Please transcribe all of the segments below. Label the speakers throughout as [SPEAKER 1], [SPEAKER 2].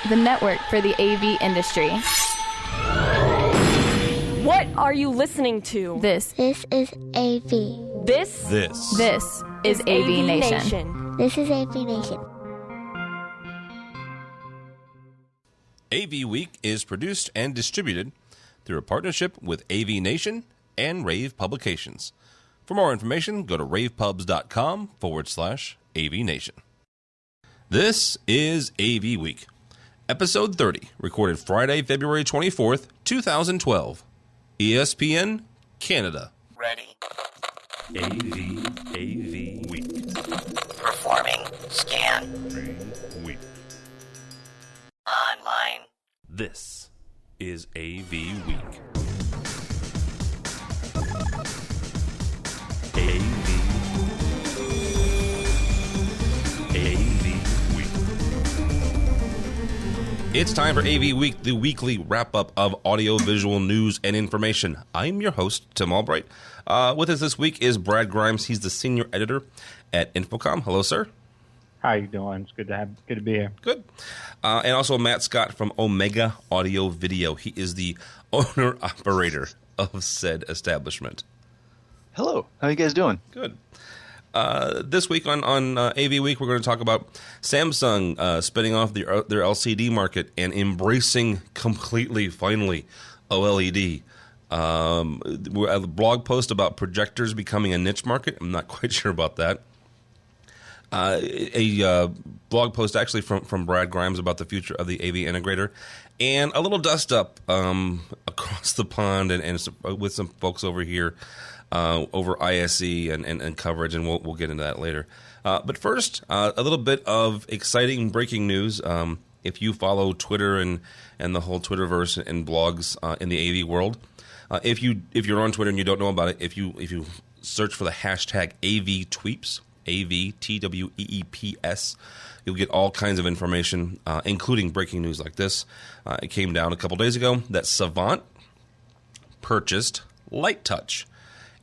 [SPEAKER 1] the network for the AV industry.
[SPEAKER 2] What are you listening to?
[SPEAKER 1] This
[SPEAKER 3] is AV.
[SPEAKER 2] This
[SPEAKER 1] is AVNation.
[SPEAKER 3] This is AVNation.
[SPEAKER 4] AVWeek is produced and distributed through a partnership with AVNation and Rave Publications. For more information, go to ravepubs.com/AVNation. This is AVWeek, episode 30, recorded Friday, February 24th, 2012. ESPN, Canada.
[SPEAKER 5] Ready.
[SPEAKER 4] AV Week.
[SPEAKER 5] Performing scan.
[SPEAKER 4] Week.
[SPEAKER 5] Online.
[SPEAKER 4] This is AV Week. AV Week. It's time for AV Week, the weekly wrap-up of audio-visual news and information. I'm your host, Tim Albright. With us this week is Brad Grimes. He's the senior editor at InfoComm. Hello, sir.
[SPEAKER 6] How you doing? It's good to be here.
[SPEAKER 4] Good. And also Matt Scott from Omega Audio Video. He is the owner-operator of said establishment.
[SPEAKER 7] Hello. How you guys doing?
[SPEAKER 4] Good. This week on AV Week, we're going to talk about Samsung spinning off their LCD market and embracing completely, finally, OLED. A blog post about projectors becoming a niche market. I'm not quite sure about that. A blog post actually from Brad Grimes about the future of the AV integrator, and a little dust up across the pond and with some folks over here over ISE and coverage, and we'll get into that later. But first, a little bit of exciting breaking news. If you follow Twitter and the whole Twitterverse and blogs in the AV world, if you're on Twitter and you don't know about it, if you search for the hashtag AVTweeps, AVTweeps, you'll get all kinds of information, including breaking news like this. It came down a couple days ago that Savant purchased LiteTouch.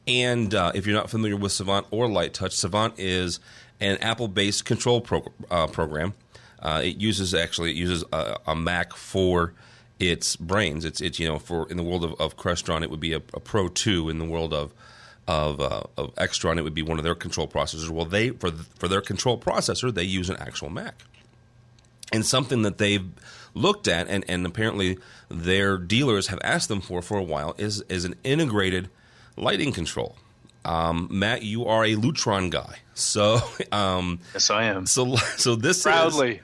[SPEAKER 4] And if you're not familiar with Savant or LiteTouch, Savant is an Apple-based control program. It uses a Mac for its brains. It's for in the world of Crestron, it would be a Pro 2. In the world of Extron, it would be one of their control processors. Well, they for their control processor, they use an actual Mac. And something that they've looked at, and apparently their dealers have asked them for a while, is an integrated lighting control. Matt, you are a Lutron guy, so
[SPEAKER 7] yes, I am.
[SPEAKER 4] So this
[SPEAKER 7] proudly.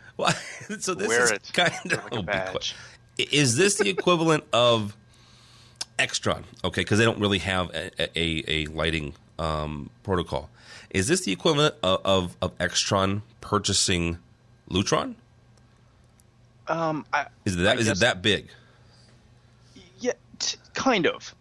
[SPEAKER 4] So this
[SPEAKER 7] wear
[SPEAKER 4] is
[SPEAKER 7] it
[SPEAKER 4] kind
[SPEAKER 7] like a badge.
[SPEAKER 4] Is this the equivalent of Extron? Okay, because they don't really have a lighting protocol. Is this the equivalent of Extron purchasing Lutron? Is it that big?
[SPEAKER 7] Yeah, kind of.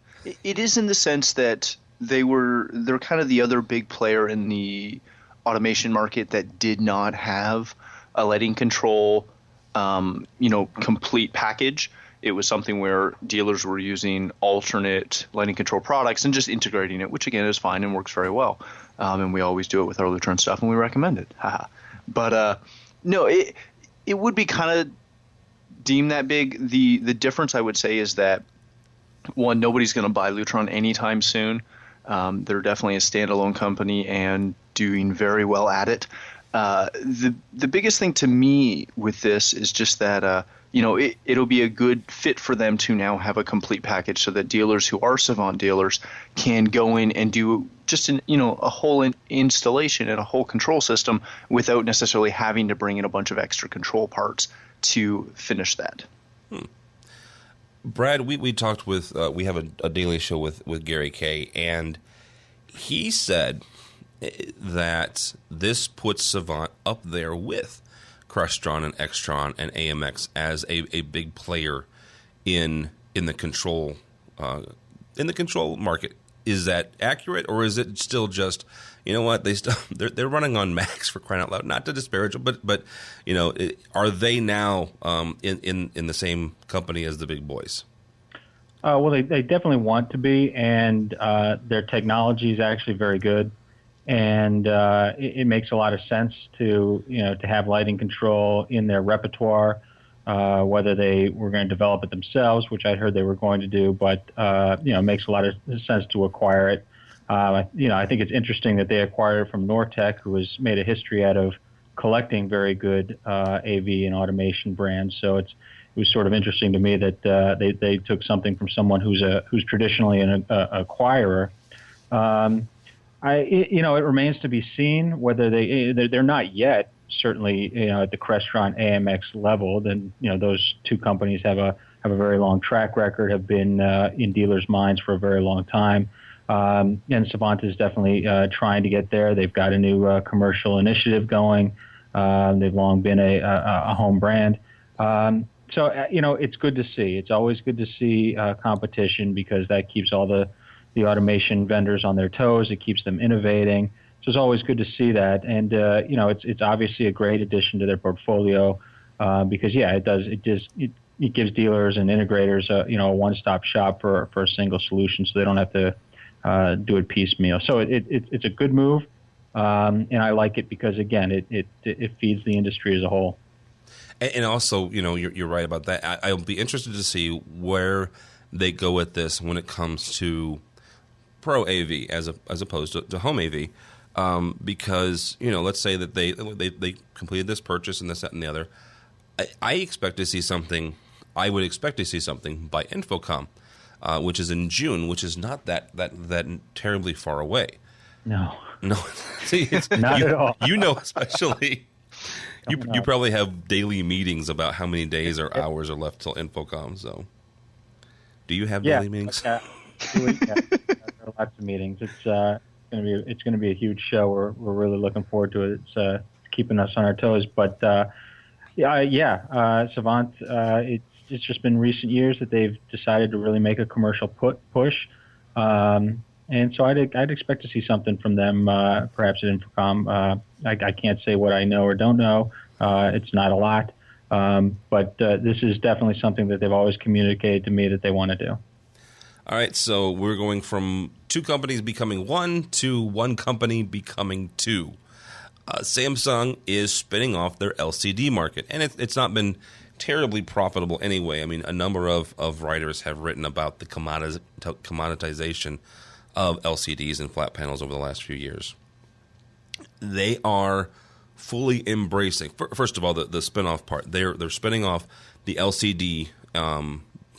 [SPEAKER 7] It is in the sense that they're kind of the other big player in the automation market that did not have a lighting control, complete package. It was something where dealers were using alternate lighting control products and just integrating it, which again is fine and works very well. And we always do it with our Lutron stuff, and we recommend it. But no, it would be kind of deemed that big. The difference I would say is that, one, nobody's going to buy Lutron anytime soon. They're definitely a standalone company and doing very well at it. The biggest thing to me with this is just that it'll be a good fit for them to now have a complete package, so that dealers who are Savant dealers can go in and do just a whole installation and a whole control system without necessarily having to bring in a bunch of extra control parts to finish that.
[SPEAKER 4] Brad, we talked with we have a daily show with Gary Kay, and he said that this puts Savant up there with Crestron and Extron and AMX as a big player in the control market. Is that accurate, or is it still just, they're running on Macs, for crying out loud? Not to disparage them, but are they now in the same company as the big boys?
[SPEAKER 6] Well, they definitely want to be, and their technology is actually very good, and it makes a lot of sense to have lighting control in their repertoire. whether they were going to develop it themselves, which I'd heard they were going to do, but it makes a lot of sense to acquire it. I think it's interesting that they acquired it from Nortec, who has made a history out of collecting very good AV and automation brands. So it was sort of interesting to me that they took something from someone who's traditionally an acquirer. It remains to be seen whether they're not yet certainly at the Crestron AMX level. Then those two companies have a very long track record, have been in dealers' minds for a very long time. And Savant is definitely trying to get there. They've got a new commercial initiative going. They've long been a home brand. So it's good to see. It's always good to see competition because that keeps all the automation vendors on their toes. It keeps them innovating. So it's always good to see that. And, it's obviously a great addition to their portfolio because, it gives dealers and integrators a one-stop shop for a single solution so they don't have to do it piecemeal. So it's a good move, and I like it because, again, it feeds the industry as a whole.
[SPEAKER 4] And also, you're right about that. I'll be interested to see where they go with this when it comes to Pro AV as opposed to home AV, because let's say that they completed this purchase and this, that, and the other. I expect to see something. I would expect to see something by InfoComm, which is in June, which is not that terribly far away.
[SPEAKER 6] No.
[SPEAKER 4] See, it's
[SPEAKER 6] not at all.
[SPEAKER 4] Especially. You probably have daily meetings about how many days or hours are left till InfoComm. So, do you have daily meetings?
[SPEAKER 6] There are lots of meetings. It's going to be a huge show. We're really looking forward to it. It's keeping us on our toes. But Savant. It's just been recent years that they've decided to really make a commercial push. And so I'd expect to see something from them, perhaps at InfoComm. I can't say what I know or don't know. It's not a lot. But this is definitely something that they've always communicated to me that they want to do.
[SPEAKER 4] All right, so we're going from two companies becoming one to one company becoming two. Samsung is spinning off their LCD market, and it's not been terribly profitable anyway. I mean, a number of writers have written about the commoditization of LCDs and flat panels over the last few years. They are fully embracing, first of all, the spin-off part. They're spinning off the LCD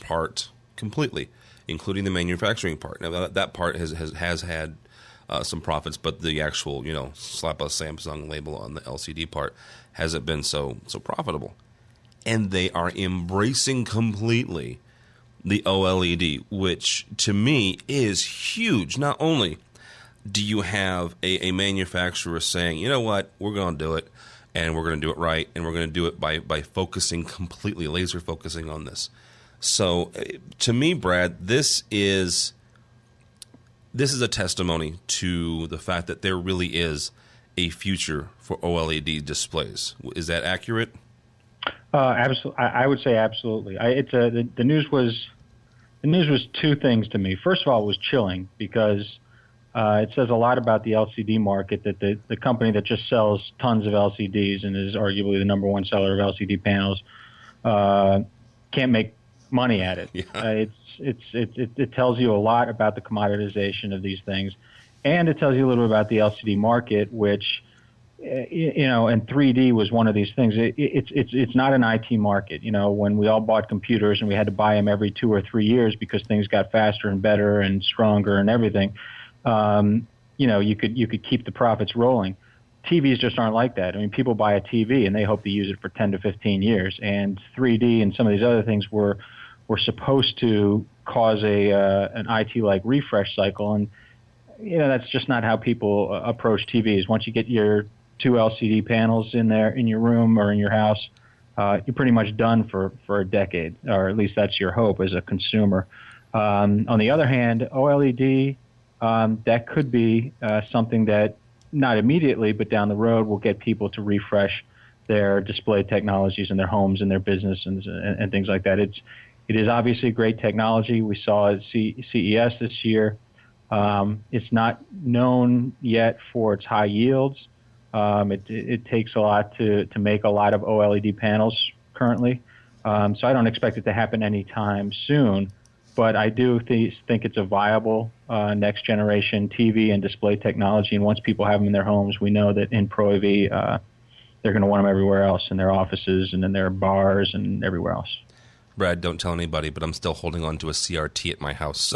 [SPEAKER 4] part completely, including the manufacturing part. Now, that part has had some profits, but the actual, slap a Samsung label on the LCD part hasn't been so profitable. And they are embracing completely the OLED, which to me is huge. Not only do you have a manufacturer saying, you know what, we're going to do it, and we're going to do it right, and we're going to do it by focusing completely, laser focusing on this. So to me, Brad, this is a testimony to the fact that there really is a future for OLED displays. Is that accurate?
[SPEAKER 6] Absolutely, I would say absolutely. The news was two things to me. First of all, it was chilling because it says a lot about the LCD market that the company that just sells tons of LCDs and is arguably the number one seller of LCD panels can't make money at it. Yeah. It tells you a lot about the commoditization of these things, and it tells you a little bit about the LCD market, which and 3D was one of these things. It's not an IT market. When we all bought computers and we had to buy them every 2 or 3 years because things got faster and better and stronger and everything, you could keep the profits rolling. TVs just aren't like that. I mean, people buy a TV and they hope to use it for 10 to 15 years. And 3D and some of these other things were supposed to cause an IT-like refresh cycle, and that's just not how people approach TVs. Once you get your 2 LCD panels in your room or in your house, you're pretty much done for a decade, or at least that's your hope as a consumer. On the other hand, OLED, that could be something that not immediately, but down the road will get people to refresh their display technologies in their homes and their business and things like that. It is obviously great technology. We saw it at CES this year. It's not known yet for its high yields. It takes a lot to make a lot of OLED panels currently. So I don't expect it to happen anytime soon. But I do think it's a viable next generation TV and display technology. And once people have them in their homes, we know that in Pro AV, they're going to want them everywhere else, in their offices and in their bars and everywhere else.
[SPEAKER 4] Brad, don't tell anybody, but I'm still holding on to a CRT at my house.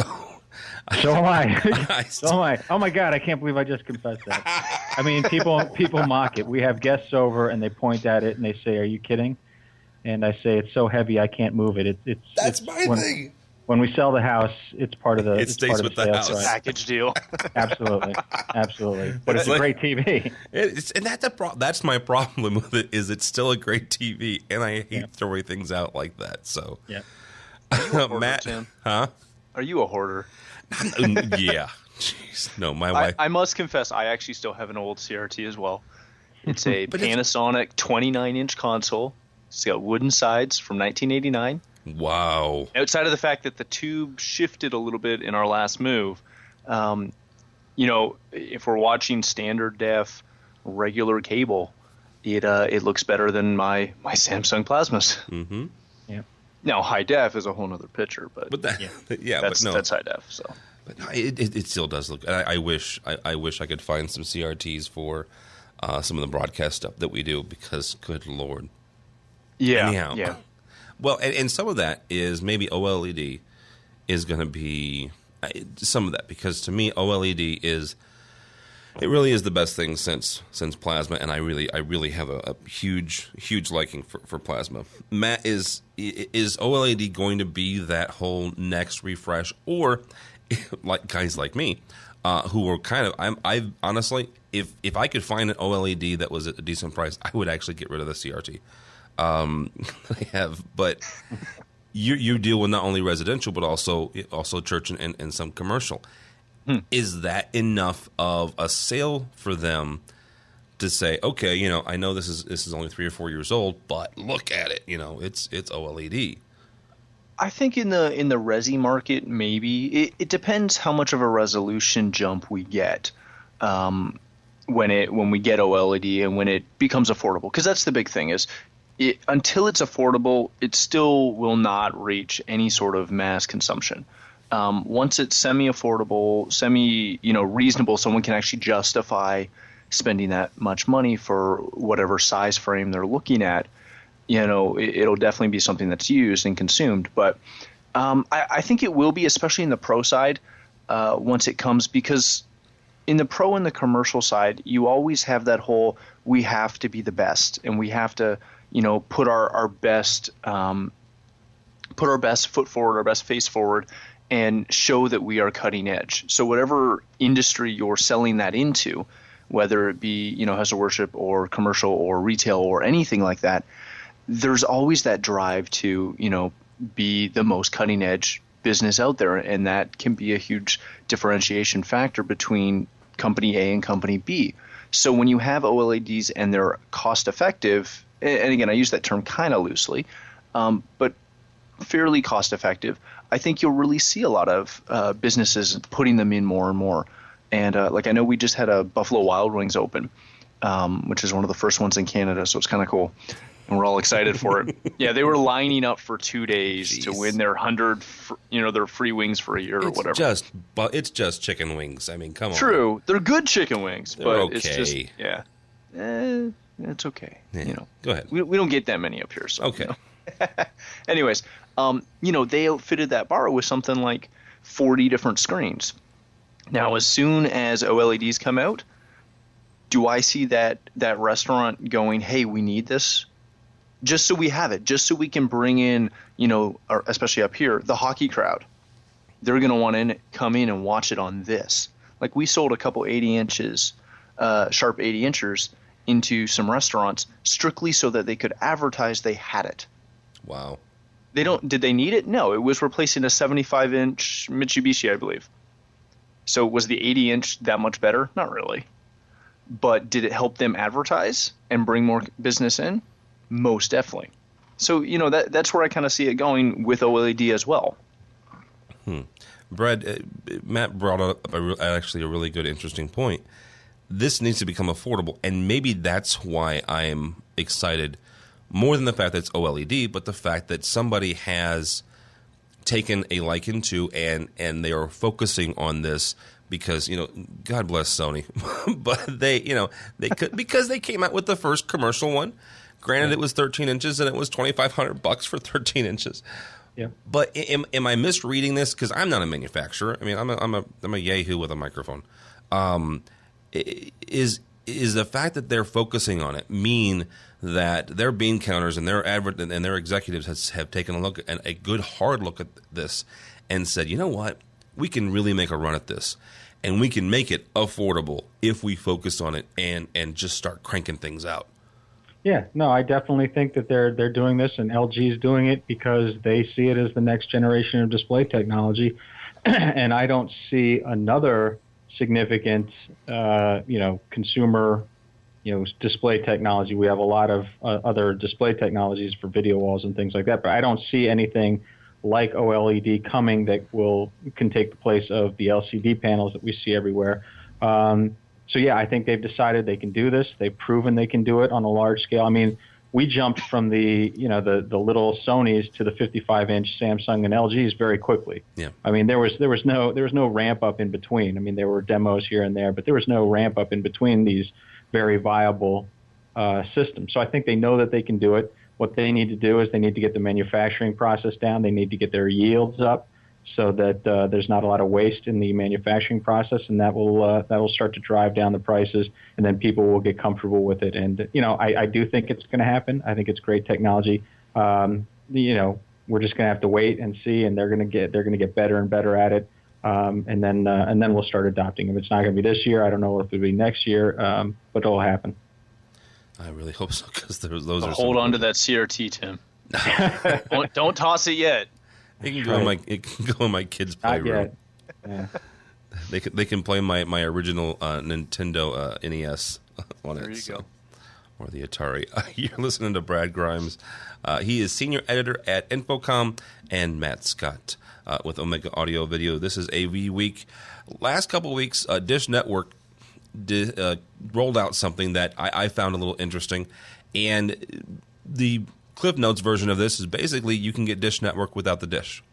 [SPEAKER 4] So
[SPEAKER 6] am I. So am I. Oh, my God, I can't believe I just confessed that. I mean, people mock it. We have guests over, and they point at it, and they say, "Are you kidding?" And I say, "It's so heavy, I can't move it."
[SPEAKER 4] That's my thing.
[SPEAKER 6] When we sell the house, it's part of the.
[SPEAKER 4] It stays with the house.
[SPEAKER 7] Package deal.
[SPEAKER 6] Absolutely. But it's a great TV.
[SPEAKER 4] And that's my problem with it. Is it's still a great TV, and I hate throwing things out like that. So,
[SPEAKER 6] yeah.
[SPEAKER 4] Matt,
[SPEAKER 7] Tim?
[SPEAKER 4] huh?
[SPEAKER 7] Are you a hoarder?
[SPEAKER 4] Yeah. Jeez. No, my wife.
[SPEAKER 7] I must confess, I actually still have an old CRT as well. It's a Panasonic 29-inch console. It's got wooden sides from 1989.
[SPEAKER 4] Wow.
[SPEAKER 7] Outside of the fact that the tube shifted a little bit in our last move, if we're watching standard def, regular cable, it looks better than my Samsung plasmas.
[SPEAKER 4] Mm-hmm.
[SPEAKER 6] Yeah.
[SPEAKER 7] Now high def is a whole other picture, but
[SPEAKER 4] that's
[SPEAKER 7] high def. So,
[SPEAKER 4] but no, it still does look. I wish I could find some CRTs for some of the broadcast stuff that we do, because good Lord.
[SPEAKER 7] Yeah.
[SPEAKER 4] Anyhow.
[SPEAKER 7] Yeah.
[SPEAKER 4] Well, and some of that is maybe OLED is going to be some of that, because to me OLED it really is the best thing since plasma, and I really have a huge liking for plasma. Matt, is OLED going to be that whole next refresh, or like guys like me who are kind of I honestly, if I could find an OLED that was at a decent price, I would actually get rid of the CRT. They have, but you deal with not only residential but also church and some commercial. Is that enough of a sale for them to say, okay, I know this is only 3 or 4 years old, but look at it, it's OLED.
[SPEAKER 7] I think in the resi market, maybe it depends how much of a resolution jump we get when we get OLED and when it becomes affordable, because that's the big thing is. Until it's affordable, it still will not reach any sort of mass consumption. Once it's semi-affordable, reasonable, someone can actually justify spending that much money for whatever size frame they're looking at. It'll definitely be something that's used and consumed. But I think it will be, especially in the pro side, once it comes, because in the pro and the commercial side, you always have that whole we have to be the best, and we have to put our best foot forward, our best face forward, and show that we are cutting edge. So whatever industry you're selling that into, whether it be house of worship or commercial or retail or anything like that, there's always that drive to be the most cutting edge business out there, and that can be a huge differentiation factor between company A and company B. So when you have OLEDs and they're cost effective, and again, I use that term kind of loosely, but fairly cost effective, I think you'll really see a lot of businesses putting them in more and more. And I know we just had a Buffalo Wild Wings open, which is one of the first ones in Canada, so it's kind of cool. And we're all excited for it. Yeah, they were lining up for 2 days to win their 100, their free wings for a year or whatever.
[SPEAKER 4] It's just chicken wings. I mean, come on.
[SPEAKER 7] True, they're good chicken wings, but
[SPEAKER 4] okay.
[SPEAKER 7] It's just it's okay.
[SPEAKER 4] Yeah. Go ahead.
[SPEAKER 7] We don't get that many up here, so
[SPEAKER 4] okay.
[SPEAKER 7] Anyways, they outfitted that bar with something like 40 different screens. Now, as soon as OLEDs come out, do I see that restaurant going, "Hey, we need this"? Just so we have it, just so we can bring in, especially up here, the hockey crowd. They're going to want to come in and watch it on this. Like we sold a couple 80 inches, sharp 80 inchers into some restaurants strictly so that they could advertise they had it.
[SPEAKER 4] Wow.
[SPEAKER 7] Did they need it? No, it was replacing a 75-inch Mitsubishi, I believe. So was the 80-inch that much better? Not really. But did it help them advertise and bring more business in? Most definitely. So, that's where I kind of see it going with OLED as well.
[SPEAKER 4] Brad, Matt brought up actually a really good, interesting point. This needs to become affordable, and maybe that's why I'm excited more than the fact that it's OLED, but the fact that somebody has taken a liking to and they are focusing on this because, God bless Sony, but they could, because they came out with the first commercial one. Granted, it was 13 inches and it was $2,500 for 13 inches.
[SPEAKER 6] Yeah.
[SPEAKER 4] But am I misreading this? Because I'm not a manufacturer. I mean, I'm a yahoo with a microphone. Is the fact that they're focusing on it mean that their bean counters and their executives have taken a look and a good hard look at this and said, you know what, we can really make a run at this, and we can make it affordable if we focus on it and just start cranking things out?
[SPEAKER 6] Yeah, no, I definitely think that they're doing this, and LG is doing it because they see it as the next generation of display technology, and I don't see another significant, consumer, display technology. We have a lot of other display technologies for video walls and things like that, but I don't see anything like OLED coming that can take the place of the LCD panels that we see everywhere. So yeah, I think they've decided they can do this. They've proven they can do it on a large scale. I mean, we jumped from the little Sonys to the 55-inch Samsung and LGs very quickly.
[SPEAKER 4] Yeah.
[SPEAKER 6] I mean, there was no ramp up in between. I mean, there were demos here and there, but there was no ramp up in between these very viable systems. So I think they know that they can do it. What they need to do is they need to get the manufacturing process down. They need to get their yields up so that there's not a lot of waste in the manufacturing process, and that will start to drive down the prices, and then people will get comfortable with it. And I do think it's going to happen. I think it's great technology. We're just going to have to wait and see, and they're going to get better and better at it, and then we'll start adopting them. It's not going to be this year. I don't know if it'll be next year, but it'll happen.
[SPEAKER 4] I really hope so, because those are.
[SPEAKER 7] Hold on to that CRT, Tim. don't toss it yet.
[SPEAKER 4] It can go in my kids' playroom.
[SPEAKER 6] Yeah.
[SPEAKER 4] They can play my original Nintendo NES on it.
[SPEAKER 7] There you go.
[SPEAKER 4] Or the Atari. You're listening to Brad Grimes. He is senior editor at InfoComm, and Matt Scott with Omega Audio Video. This is AVWeek. Last couple of weeks, Dish Network rolled out something that I found a little interesting, and the Cliff Notes version of this is basically you can get Dish Network without the dish.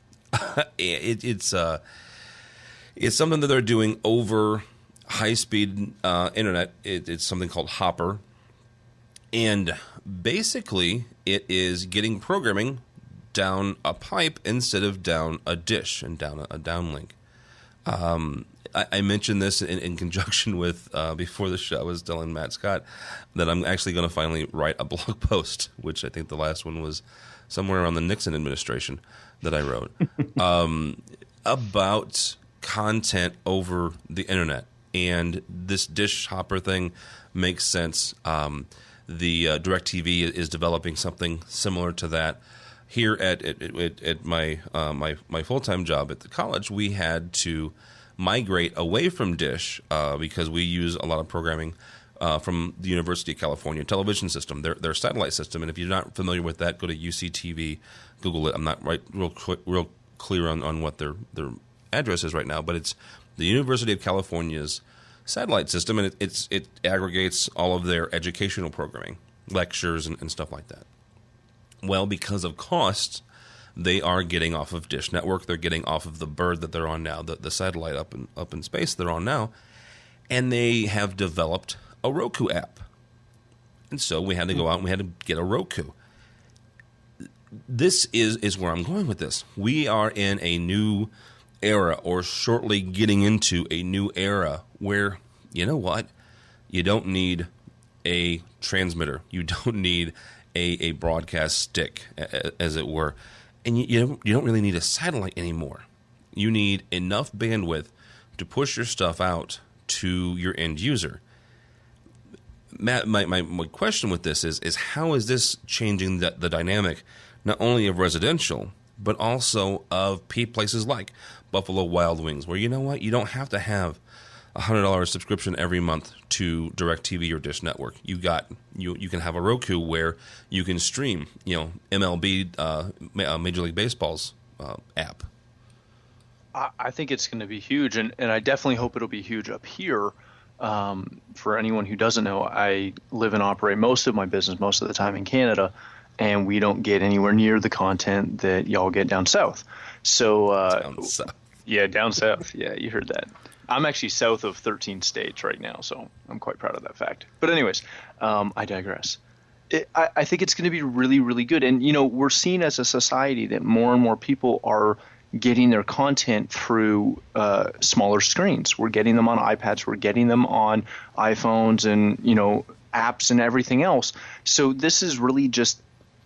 [SPEAKER 4] It's something that they're doing over high-speed internet. It's something called Hopper, and basically it is getting programming down a pipe instead of down a dish and down a downlink. I mentioned this in conjunction with, before the show, I was telling Matt Scott that I'm actually going to finally write a blog post, which I think the last one was somewhere around the Nixon administration that I wrote, about content over the internet. And this dish hopper thing makes sense. The DirecTV is developing something similar to that. Here at my full-time job at the college, we had to migrate away from Dish because we use a lot of programming from the University of California television system, their satellite system. And if you're not familiar with that, go to UCTV, Google it. I'm not real clear on what their address is right now, but it's the University of California's satellite system, and it aggregates all of their educational programming, lectures, and stuff like that. Well, because of costs, they are getting off of Dish Network. They're getting off of the bird that they're on now, the satellite up in space they're on now, and they have developed a Roku app. And so we had to go out and we had to get a Roku. This is where I'm going with this. We are in a new era, or shortly getting into a new era, where, you know what, you don't need a transmitter. You don't need a broadcast stick, as it were. And you don't really need a satellite anymore. You need enough bandwidth to push your stuff out to your end user. Matt, my question with this is how is this changing the dynamic, not only of residential, but also of places like Buffalo Wild Wings, where, you know what, you don't have to have a $100 subscription every month to DirecTV or Dish Network. You can have a Roku where you can stream, MLB, Major League Baseball's app.
[SPEAKER 7] I think it's going to be huge, and I definitely hope it'll be huge up here. For anyone who doesn't know, I live and operate most of my business most of the time in Canada, and we don't get anywhere near the content that y'all get down south. So,
[SPEAKER 4] Down south.
[SPEAKER 7] Yeah, down south. Yeah, you heard that. I'm actually south of 13 states right now, so I'm quite proud of that fact. But anyways, I digress. I think it's going to be really, really good. And, we're seeing as a society that more and more people are getting their content through smaller screens. We're getting them on iPads. We're getting them on iPhones and, apps and everything else. So this is really just,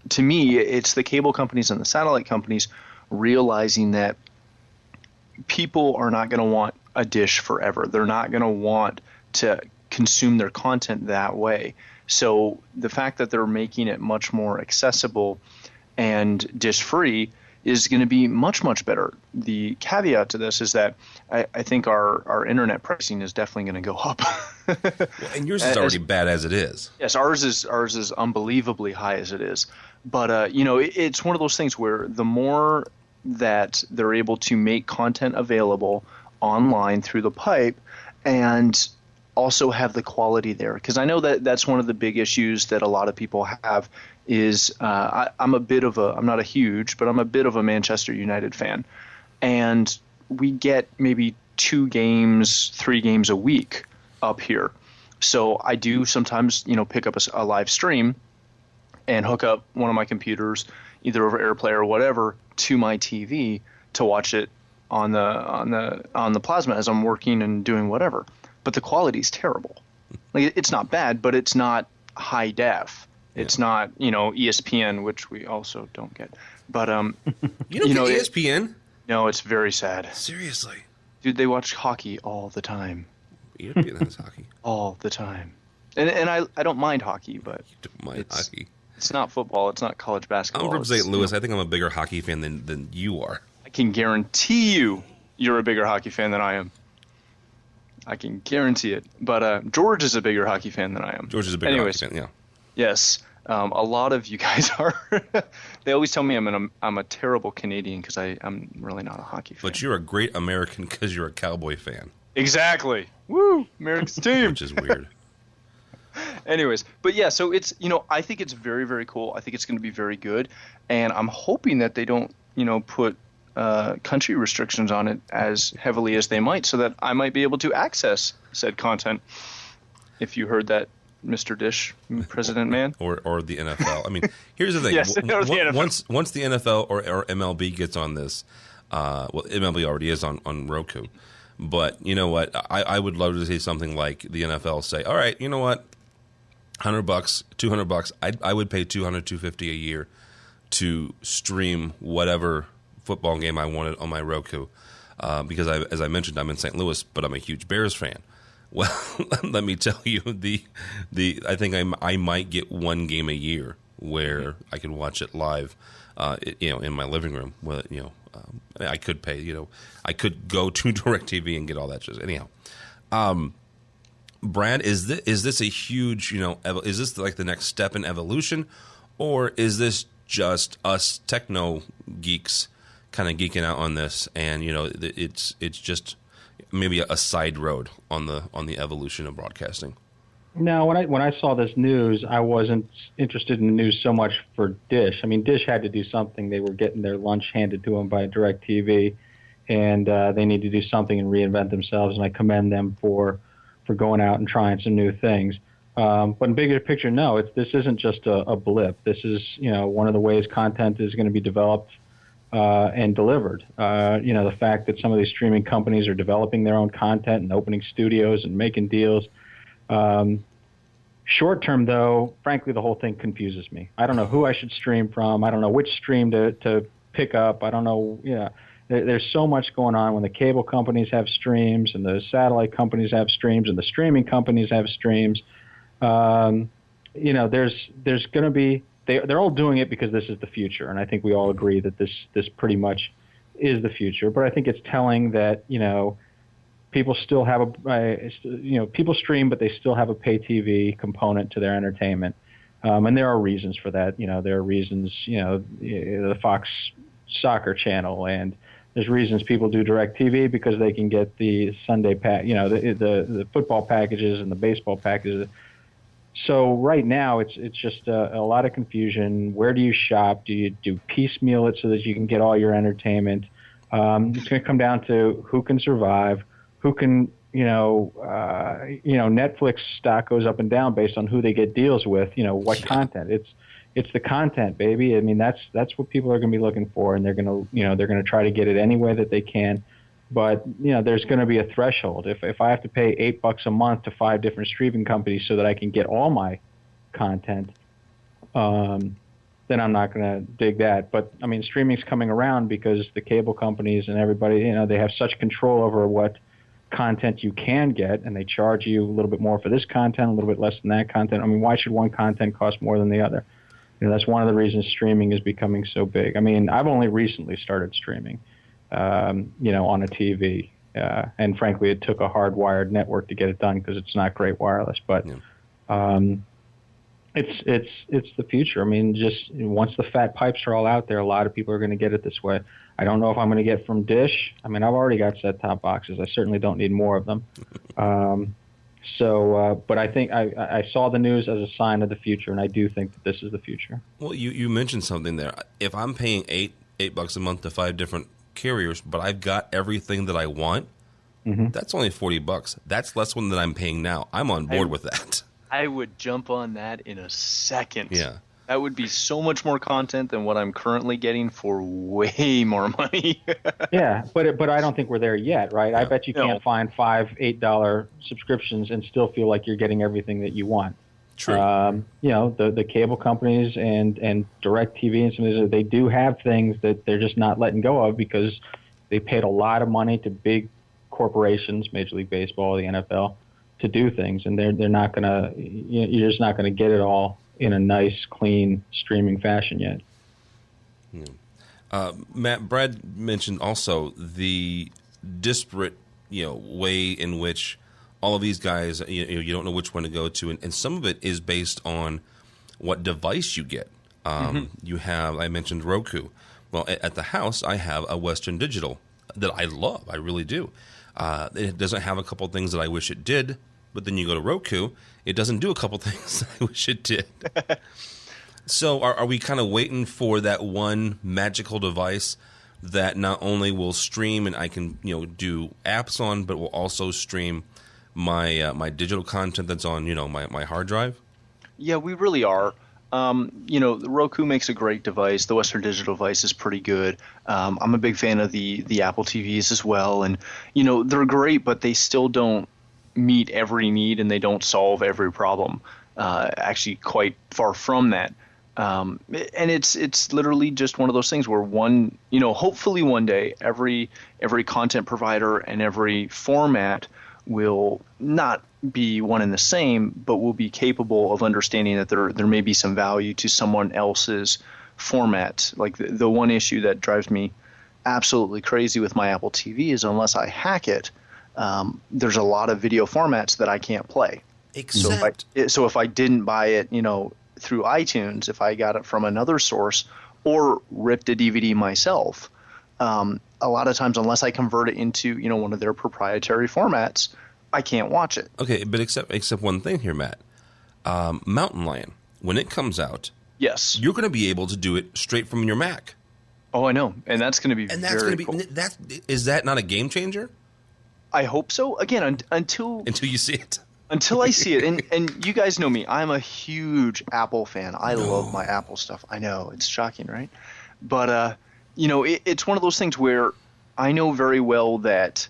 [SPEAKER 7] to me, it's the cable companies and the satellite companies realizing that people are not going to want a dish forever. They're not going to want to consume their content that way. So the fact that they're making it much more accessible and dish-free is going to be much, much better. The caveat to this is that I think our internet pricing is definitely going to go up.
[SPEAKER 4] Well, and yours is already bad as it is.
[SPEAKER 7] Yes, ours is unbelievably high as it is. But, it's one of those things where the more that they're able to make content available online through the pipe and also have the quality there, because I know that that's one of the big issues that a lot of people have is I'm not a huge, but I'm a bit of a Manchester United fan, and we get maybe 2 games, 3 games a week up here. So I do sometimes, pick up a live stream and hook up one of my computers, either over AirPlay or whatever, to my TV to watch it on the plasma as I'm working and doing whatever. But the quality is terrible. Like, it's not bad, but it's not high def. It's not, ESPN, which we also don't get. But
[SPEAKER 4] you don't get ESPN?
[SPEAKER 7] No, it's very sad.
[SPEAKER 4] Seriously,
[SPEAKER 7] dude, they watch hockey all the time.
[SPEAKER 4] ESPN has hockey
[SPEAKER 7] all the time, and I don't mind hockey, but
[SPEAKER 4] you don't mind hockey.
[SPEAKER 7] It's not football. It's not college basketball.
[SPEAKER 4] I'm from St. Louis. I think I'm a bigger hockey fan than you are.
[SPEAKER 7] I can guarantee you're a bigger hockey fan than I am. I can guarantee it. But George is a bigger hockey fan than I am.
[SPEAKER 4] George is a bigger hockey fan, yeah.
[SPEAKER 7] Yes. A lot of you guys are. They always tell me I'm a terrible Canadian because I'm really not a hockey fan.
[SPEAKER 4] But you're a great American because you're a Cowboy fan.
[SPEAKER 7] Exactly. Woo! America's team.
[SPEAKER 4] Which is weird.
[SPEAKER 7] Anyways, but yeah, so it's, I think it's very, very cool. I think it's going to be very good. And I'm hoping that they don't, put country restrictions on it as heavily as they might, so that I might be able to access said content. If you heard that, Mr. Dish, President Man.
[SPEAKER 4] or the NFL. I mean, here's the thing.
[SPEAKER 7] Yes, or the NFL.
[SPEAKER 4] Once the NFL or MLB gets on this, MLB already is on Roku. But you know what? I would love to see something like the NFL say, all right, you know what? $100, $200. I would pay $200, $250 a year to stream whatever football game I wanted on my Roku. Because as I mentioned, I'm in St. Louis, but I'm a huge Bears fan. Well, let me tell you, I think I might get one game a year where I can watch it live, in my living room. Well, I could pay, I could go to DirecTV and get all that shit. Anyhow, Brad, is this a huge, is this like the next step in evolution, or is this just us techno geeks kind of geeking out on this, and it's just maybe a side road on the evolution of broadcasting?
[SPEAKER 6] No, when I saw this news, I wasn't interested in the news so much for Dish. I mean, Dish had to do something. They were getting their lunch handed to them by DirecTV, and they need to do something and reinvent themselves, and I commend them for going out and trying some new things. But in bigger picture, no, this isn't just a blip. This is, one of the ways content is going to be developed and delivered. The fact that some of these streaming companies are developing their own content and opening studios and making deals. Short term, though, frankly, the whole thing confuses me. I don't know who I should stream from. I don't know which stream to pick up. I don't know. There's so much going on when the cable companies have streams and the satellite companies have streams and the streaming companies have streams. There's going to be. They're all doing it because this is the future, and I think we all agree that this pretty much is the future. But I think it's telling that people still have people stream, but they still have a pay TV component to their entertainment, and there are reasons for that. There are reasons. The Fox Soccer channel, and there's reasons people do DirecTV because they can get the Sunday pack, the football packages and the baseball packages. So right now, it's just a lot of confusion. Where do you shop? Do you do piecemeal it so that you can get all your entertainment? It's going to come down to who can survive, who can, Netflix stock goes up and down based on who they get deals with. What content? It's the content, baby. I mean, that's what people are going to be looking for, and they're going to try to get it any way that they can. But there's going to be a threshold. If I have to pay $8 a month to 5 different streaming companies so that I can get all my content, then I'm not going to dig that. But I mean, streaming's coming around because the cable companies and everybody, they have such control over what content you can get, and they charge you a little bit more for this content, a little bit less than that content. I mean, why should one content cost more than the other? That's one of the reasons streaming is becoming so big. I mean, I've only recently started streaming, on a TV. And frankly, it took a hardwired network to get it done because it's not great wireless. But it's the future. I mean, just once the fat pipes are all out there, a lot of people are going to get it this way. I don't know if I'm going to get from Dish. I mean, I've already got set-top boxes. I certainly don't need more of them. But I think I saw the news as a sign of the future, and I do think that this is the future.
[SPEAKER 4] Well, you mentioned something there. If I'm paying $8 a month to 5 different carriers, but I've got everything that I want, that's only $40. That's less than I'm paying now. I'm on board with that.
[SPEAKER 7] I would jump on that in a second.
[SPEAKER 4] Yeah.
[SPEAKER 7] That would be so much more content than what I'm currently getting for way more money.
[SPEAKER 6] Yeah, but I don't think we're there yet, right? Yeah. I bet you can't find $5-8 subscriptions and still feel like you're getting everything that you want.
[SPEAKER 4] True.
[SPEAKER 6] The cable companies and DirecTV and some of these, they do have things that they're just not letting go of because they paid a lot of money to big corporations, Major League Baseball, the NFL, to do things, and they're not gonna. You're just not gonna get it all in a nice, clean streaming fashion yet.
[SPEAKER 4] Matt, Brad mentioned also the disparate, way in which all of these guys, you don't know which one to go to, and some of it is based on what device you get. You have, I mentioned Roku. Well, at the house, I have a Western Digital that I love. I really do. It doesn't have a couple things that I wish it did, but then you go to Roku, it doesn't do a couple things that I wish it did. So are we kind of waiting for that one magical device that not only will stream and I can do apps on, but will also stream my digital content that's on my hard drive?
[SPEAKER 7] Yeah, we really are. The Roku makes a great device. The Western Digital device is pretty good. I'm a big fan of the Apple TVs as well, and they're great, but they still don't meet every need and they don't solve every problem. Actually, quite far from that. And it's literally just one of those things where hopefully one day every content provider and every format will not be one and the same, but will be capable of understanding that there may be some value to someone else's format. Like the one issue that drives me absolutely crazy with my Apple TV is unless I hack it, there's a lot of video formats that I can't play.
[SPEAKER 4] Except.
[SPEAKER 7] So if I didn't buy it, through iTunes, if I got it from another source or ripped a DVD myself, a lot of times, unless I convert it into one of their proprietary formats, I can't watch it.
[SPEAKER 4] Okay, but except one thing here, Matt. Mountain Lion, when it comes out,
[SPEAKER 7] yes,
[SPEAKER 4] you're going to be able to do it straight from your Mac.
[SPEAKER 7] Oh, I know, and that's going to be very cool.
[SPEAKER 4] Is that not a game changer?
[SPEAKER 7] I hope so. Again, until
[SPEAKER 4] you see it.
[SPEAKER 7] Until I see it, and you guys know me, I'm a huge Apple fan. I love my Apple stuff. I know, it's shocking, right? But it's one of those things where I know very well that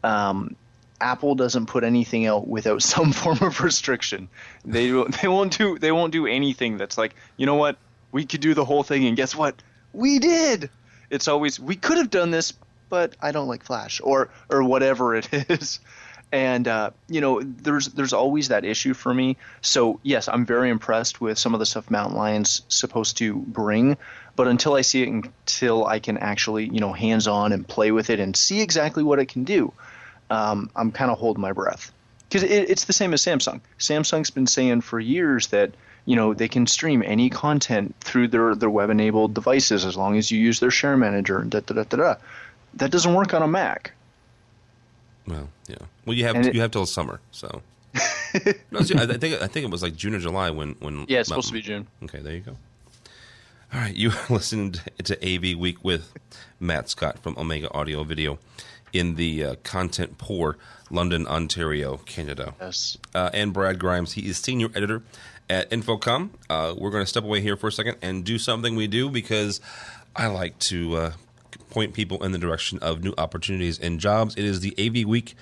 [SPEAKER 7] Apple doesn't put anything out without some form of restriction. They won't do anything that's like, you know what, we could do the whole thing, and guess what, we did. It's always, we could have done this, but I don't like Flash or whatever it is. And there's always that issue for me. So yes, I'm very impressed with some of the stuff Mountain Lion's supposed to bring, but until I see it, until I can actually hands on and play with it and see exactly what it can do, I'm kind of holding my breath, because it's the same as Samsung. Samsung's been saying for years that they can stream any content through their web-enabled devices as long as you use their share manager and That doesn't work on a Mac.
[SPEAKER 4] Well, yeah. Well, you have till summer, so. No, I think it was like June or July when.
[SPEAKER 7] Yeah, it's supposed to be June.
[SPEAKER 4] Okay, there you go. All right, you listened to AV Week with Matt Scott from Omega Audio Video in the content poor London, Ontario, Canada.
[SPEAKER 7] Yes.
[SPEAKER 4] And Brad Grimes, he is senior editor at InfoComm. We're going to step away here for a second and do something we do because I like to point people in the direction of new opportunities and jobs. It is the AV Week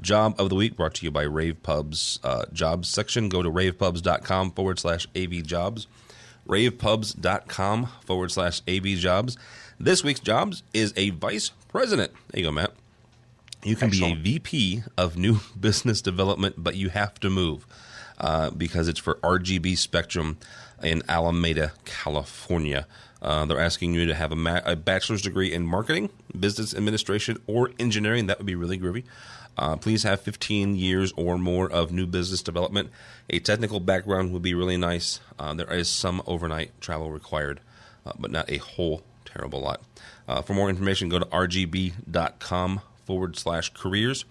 [SPEAKER 4] Job of the Week, brought to you by Rave Pub's jobs section. Go to ravepubs.com/AVjobs. ravepubs.com/AVjobs. This week's jobs is a vice president. There you go, Matt. You can
[SPEAKER 7] Excellent.
[SPEAKER 4] be a VP of new business development, but you have to move because it's for RGB Spectrum in Alameda, California. They're asking you to have a bachelor's degree in marketing, business administration, or engineering. That would be really groovy. Please have 15 years or more of new business development. A technical background would be really nice. There is some overnight travel required, but not a whole terrible lot. For more information, go to rgb.com/careers.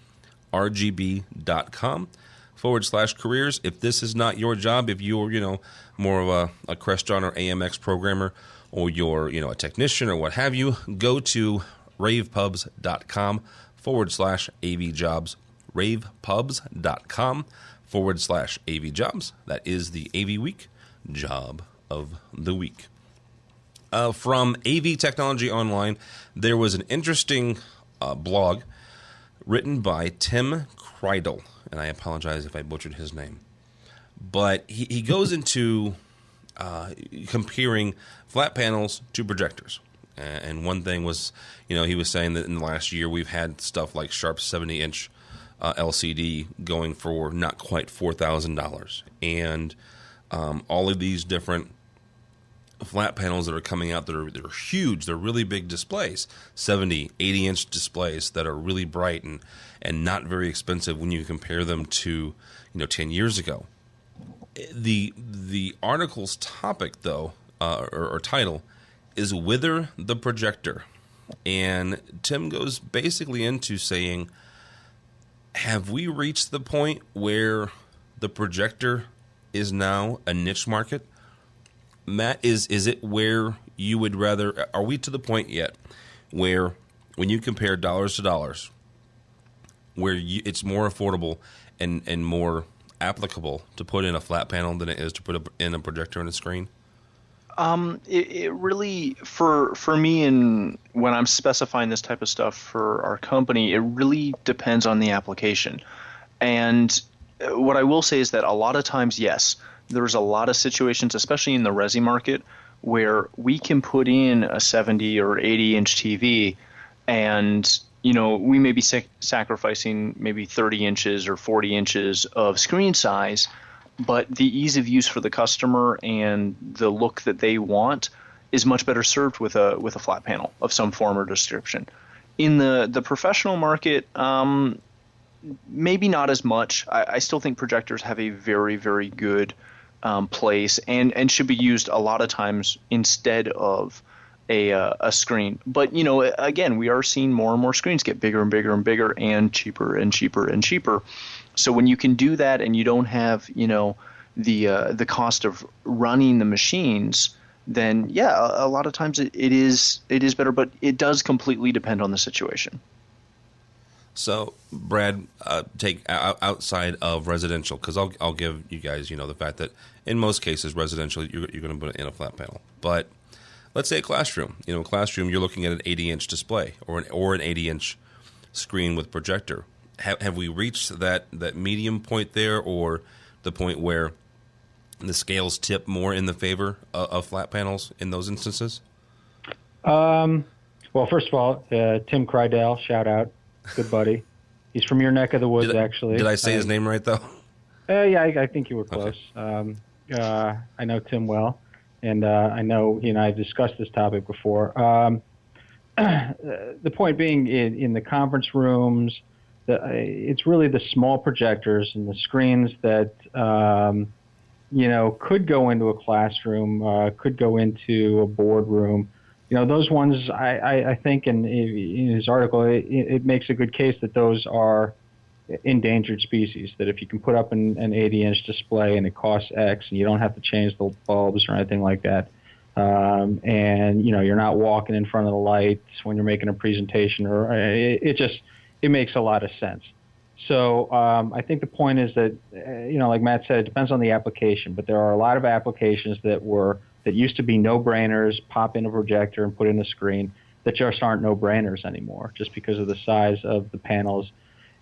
[SPEAKER 4] rgb.com/careers. If this is not your job, if you're, more of a Crestron or AMX programmer, or you're, a technician or what have you, go to ravepubs.com/AVjobs. ravepubs.com/AVjobs. That is the AV Week Job of the Week. From AV Technology Online, there was an interesting blog written by Tim Kreidel, and I apologize if I butchered his name. But he goes into comparing flat panels to projectors. And one thing was, he was saying that in the last year we've had stuff like Sharp 70-inch LCD going for not quite $4,000. And all of these different flat panels that are coming out that are huge, they're really big displays, 70, 80-inch displays that are really bright and not very expensive when you compare them to 10 years ago. The article's topic, though, or title, is Wither the Projector. And Tim goes basically into saying, have we reached the point where the projector is now a niche market? Matt, is it where you would rather, are we to the point yet where when you compare dollars to dollars, where it's more affordable and more applicable to put in a flat panel than it is to put in a projector and a screen?
[SPEAKER 7] It really, for me, and when I'm specifying this type of stuff for our company, it really depends on the application. And what I will say is that a lot of times, yes, there's a lot of situations, especially in the resi market, where we can put in a 70 or 80-inch TV and we may be sacrificing maybe 30 inches or 40 inches of screen size, but the ease of use for the customer and the look that they want is much better served with a flat panel of some form or description. In the professional market, maybe not as much. I still think projectors have a very, very good place and should be used a lot of times instead of a screen. But again, we are seeing more and more screens get bigger and bigger and bigger and cheaper and cheaper and cheaper. So when you can do that and you don't have the cost of running the machines, then a lot of times it is better. But it does completely depend on the situation.
[SPEAKER 4] So, Brad, take outside of residential, because I'll give you guys the fact that in most cases residential you're going to put it in a flat panel, but let's say a classroom. Classroom, you're looking at an 80-inch display or an 80-inch screen with projector. Have we reached that medium point there, or the point where the scales tip more in the favor of flat panels in those instances?
[SPEAKER 6] Well, first of all, Tim Kreidel, shout out, good buddy. He's from your neck of the woods, actually.
[SPEAKER 4] Did I say his name right, though?
[SPEAKER 6] Yeah, I think you were close. Okay. I know Tim well. And I know he and I have discussed this topic before. The point being, in the conference rooms, it's really the small projectors and the screens that could go into a classroom, could go into a boardroom. Those ones, I think, in his article, it makes a good case that those are endangered species, that if you can put up an 80-inch display and it costs X and you don't have to change the bulbs or anything like that, and you're not walking in front of the lights when you're making a presentation, or it makes a lot of sense. So I think the point is that, like Matt said, it depends on the application, but there are a lot of applications that used to be no-brainers, pop in a projector and put in a screen, that just aren't no-brainers anymore, just because of the size of the panels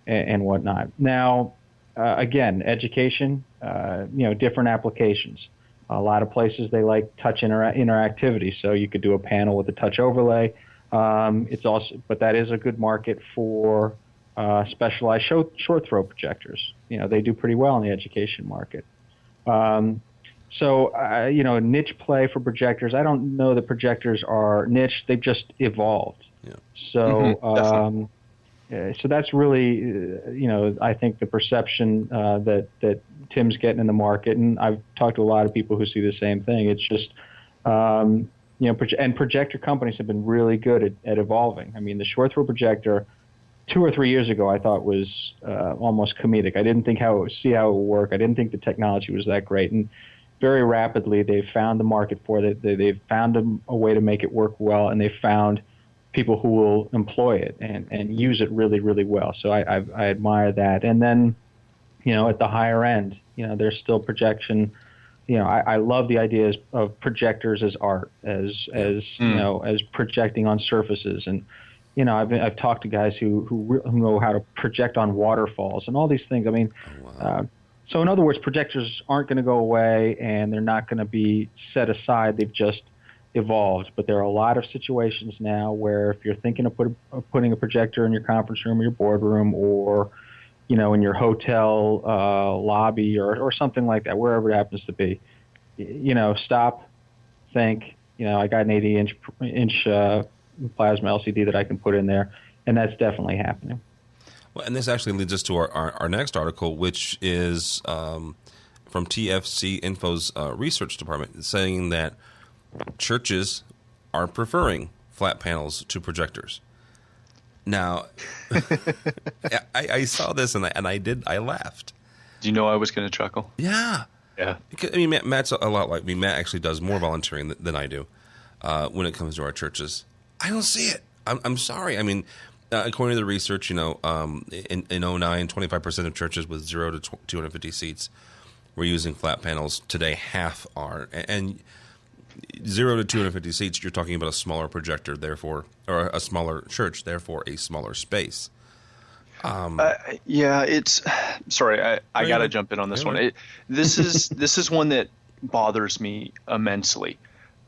[SPEAKER 6] and whatnot. Now, again, education, different applications. A lot of places, they like touch interactivity, so you could do a panel with a touch overlay. But that is a good market for specialized short throw projectors. They do pretty well in the education market. Niche play for projectors. I don't know that projectors are niche. They've just evolved.
[SPEAKER 4] Yeah.
[SPEAKER 6] So, so that's really, I think the perception that Tim's getting in the market, and I've talked to a lot of people who see the same thing. It's just, and projector companies have been really good at evolving. I mean, the short throw projector 2 or 3 years ago, I thought was almost comedic. I didn't think how it would work. I didn't think the technology was that great. And very rapidly, they've found the market for it. They've found a way to make it work well, and they've found people who will employ it and use it really, really well. So I admire that. And then, at the higher end, there's still projection. I love the ideas of projectors as art, as projecting on surfaces. And, I've talked to guys who know how to project on waterfalls and all these things. I mean, so in other words, projectors aren't going to go away, and they're not going to be set aside. They've just evolved. But there are a lot of situations now where if you're thinking of putting a projector in your conference room or your boardroom, or in your hotel lobby or something like that, wherever it happens to be, stop, think. I got an 80-inch plasma LCD that I can put in there, and that's definitely happening.
[SPEAKER 4] Well, and this actually leads us to our next article, which is from TFC Info's research department, saying that churches are preferring flat panels to projectors. Now, I saw this and I laughed.
[SPEAKER 7] Do you know I was going to chuckle?
[SPEAKER 4] Yeah.
[SPEAKER 7] Yeah.
[SPEAKER 4] Because, I mean, Matt's a lot like me. Matt actually does more volunteering than I do when it comes to our churches. I don't see it. I'm sorry. I mean, according to the research, in 2009, 25% of churches with 0 to 250 seats were using flat panels. Today, half are. And 0 to 250 seats, you're talking about a smaller projector, therefore, or a smaller church, therefore a smaller space.
[SPEAKER 7] It's sorry. I got to jump in on this one. This is one that bothers me immensely.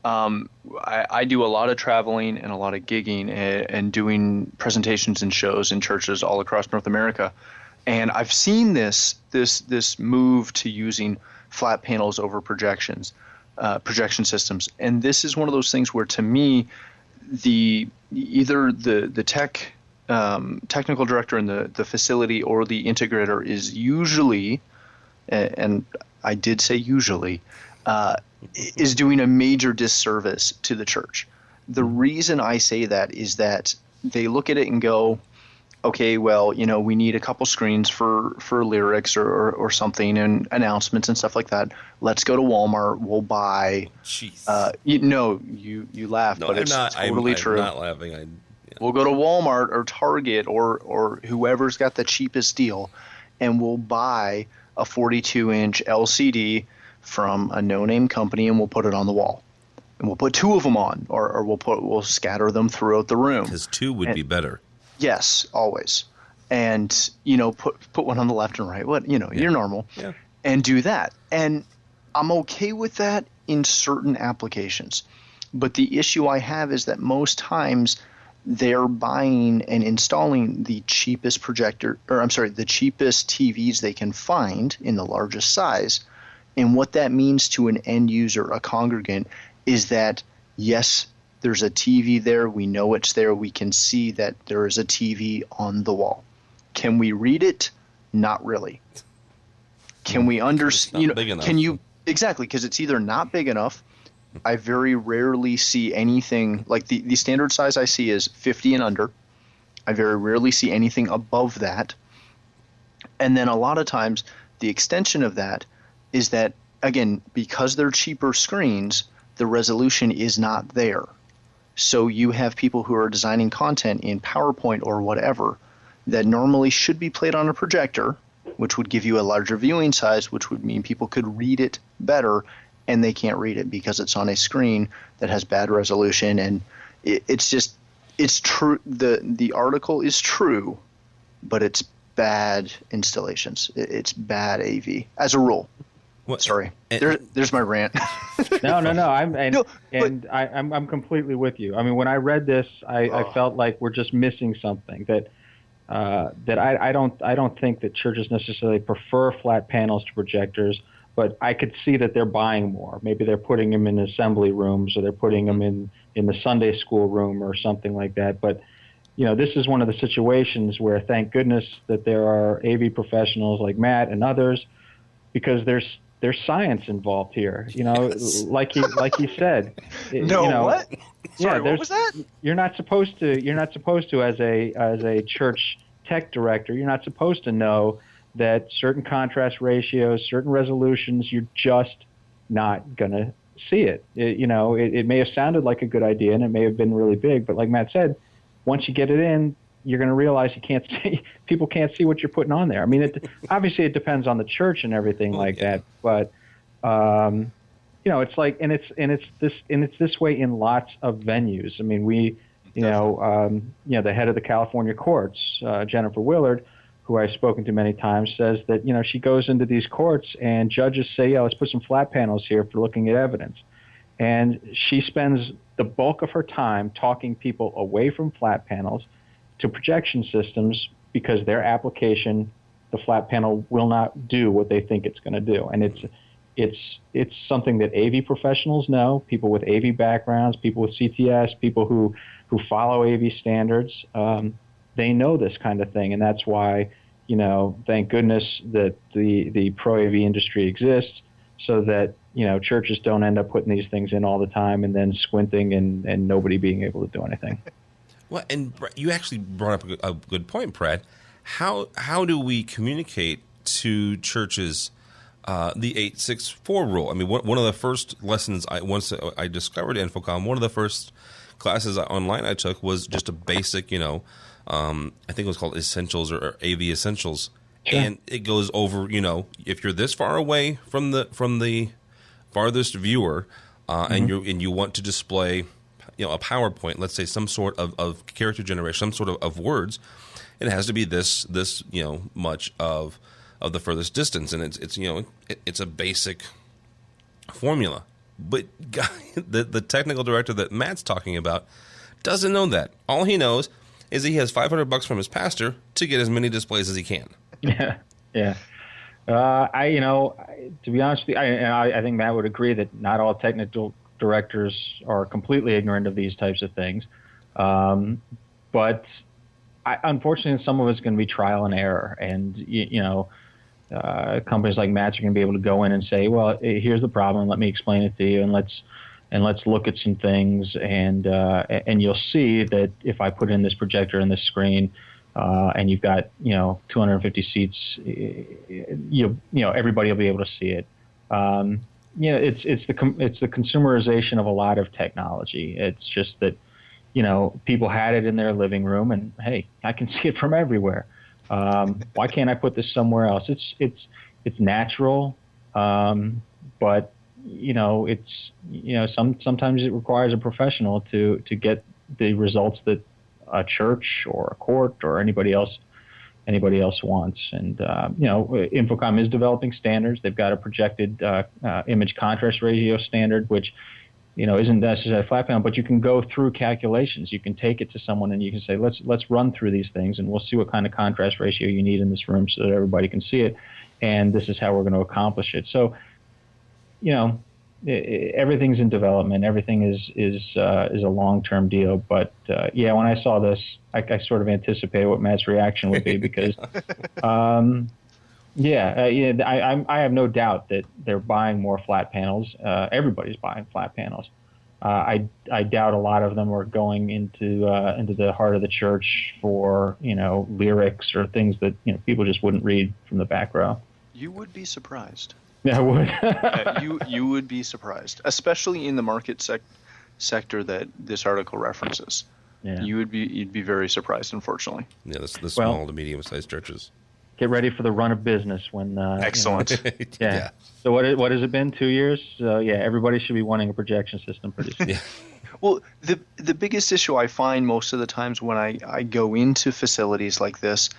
[SPEAKER 7] I do a lot of traveling and a lot of gigging and doing presentations and shows in churches all across North America, and I've seen this move to using flat panels over projection systems, and this is one of those things where, to me, either the technical director in the facility or the integrator is usually, and I did say usually, is doing a major disservice to the church. The reason I say that is that they look at it and go, okay, well, we need a couple screens for lyrics or something and announcements and stuff like that. Let's go to Walmart. We'll buy.
[SPEAKER 4] Jeez.
[SPEAKER 7] You laugh, but it's totally true.
[SPEAKER 4] I'm not laughing.
[SPEAKER 7] We'll go to Walmart or Target or whoever's got the cheapest deal, and we'll buy a 42-inch LCD from a no-name company, and we'll put it on the wall. And we'll put 2 of them on, or we'll scatter them throughout the room.
[SPEAKER 4] Because 2 would be better.
[SPEAKER 7] Yes, always. And, put one on the left and right. You're normal.
[SPEAKER 4] Yeah.
[SPEAKER 7] And do that. And I'm okay with that in certain applications. But the issue I have is that most times they're buying and installing the cheapest the cheapest TVs they can find in the largest size. And what that means to an end user, a congregant, is that, yes, there's a TV there. We know it's there. We can see that there is a TV on the wall. Can we read it? Not really. Can we understand? Can you exactly? Because it's either not big enough. I very rarely see anything like the standard size I see is 50 and under. I very rarely see anything above that. And then a lot of times the extension of that is that, again, because they're cheaper screens, the resolution is not there. So you have people who are designing content in PowerPoint or whatever that normally should be played on a projector, which would give you a larger viewing size, which would mean people could read it better, and they can't read it because it's on a screen that has bad resolution. And it's true. The article is true, but it's bad installations. It's bad AV as a rule. What? Sorry, there's my rant.
[SPEAKER 6] No. I'm completely with you. I mean, when I read this, I felt like we're just missing something. That I don't think that churches necessarily prefer flat panels to projectors, but I could see that they're buying more. Maybe they're putting them in assembly rooms, or they're putting them in the Sunday school room or something like that. But this is one of the situations where, thank goodness that there are AV professionals like Matt and others, because there's science involved here. Yes. like he said.
[SPEAKER 7] What? Sorry, what was that?
[SPEAKER 6] You're not supposed to as a church tech director, you're not supposed to know that certain contrast ratios, certain resolutions, you're just not going to see it. It may have sounded like a good idea and it may have been really big, but like Matt said, once you get it in, you're going to realize people can't see what you're putting on there. I mean, obviously it depends on the church and everything that, but it's like, and it's this way in lots of venues. I mean, the head of the California courts, Jennifer Willard, who I've spoken to many times, says that, she goes into these courts and judges say, let's put some flat panels here for looking at evidence. And she spends the bulk of her time talking people away from flat panels to projection systems, because their application, the flat panel, will not do what they think it's going to do. And it's something that AV professionals know, people with AV backgrounds, people with CTS, people who follow AV standards. They know this kind of thing, and that's why, thank goodness that the pro AV industry exists, so that churches don't end up putting these things in all the time and then squinting and nobody being able to do anything.
[SPEAKER 4] Well, and you actually brought up a good point, Brad. How do we communicate to churches the 864 rule? I mean, one of the first lessons once I discovered InfoComm, one of the first classes online I took was just a basic, I think it was called Essentials or AV Essentials. Sure. And it goes over, if you're this far away from the farthest viewer, and you want to display, a PowerPoint, let's say some sort of character generation, some sort of words, it has to be this much of the furthest distance, and it's a basic formula. But the technical director that Matt's talking about doesn't know that. All he knows is he has $500 from his pastor to get as many displays as he can.
[SPEAKER 6] Yeah. To be honest with you, I think Matt would agree that not all technical directors are completely ignorant of these types of things. But unfortunately, some of it's going to be trial and error. And, companies like Matt's are going to be able to go in and say, well, here's the problem. Let me explain it to you. And let's look at some things. And you'll see that if I put in this projector and this screen, and you've got 250 seats, everybody will be able to see it. It's the consumerization of a lot of technology. It's just that people had it in their living room, and hey, I can see it from everywhere. Why can't I put this somewhere else? It's natural, but sometimes it requires a professional to get the results that a church or a court or anybody else wants. And InfoComm is developing standards. They've got a projected image contrast ratio standard, which isn't necessarily a flat panel, but you can go through calculations. You can take it to someone and you can say, let's run through these things, and we'll see what kind of contrast ratio you need in this room so that everybody can see it, and this is how we're going to accomplish it. So everything's in development. Everything is a long-term deal. But when I saw this, I sort of anticipated what Matt's reaction would be, because I have no doubt that they're buying more flat panels. Everybody's buying flat panels. I doubt a lot of them are going into the heart of the church for lyrics or things that people just wouldn't read from the back row.
[SPEAKER 7] You would be surprised.
[SPEAKER 6] Yeah, I would.
[SPEAKER 7] You would be surprised, especially in the market sector that this article references.
[SPEAKER 6] Yeah.
[SPEAKER 7] You'd be very surprised, unfortunately.
[SPEAKER 4] Yeah, the small to medium-sized churches.
[SPEAKER 6] Get ready for the run of business when.
[SPEAKER 7] Excellent.
[SPEAKER 6] Yeah. So what has it been? 2 years? So yeah, everybody should be wanting a projection system pretty soon.
[SPEAKER 4] Yeah.
[SPEAKER 7] Well, the biggest issue I find most of the times when I go into facilities like this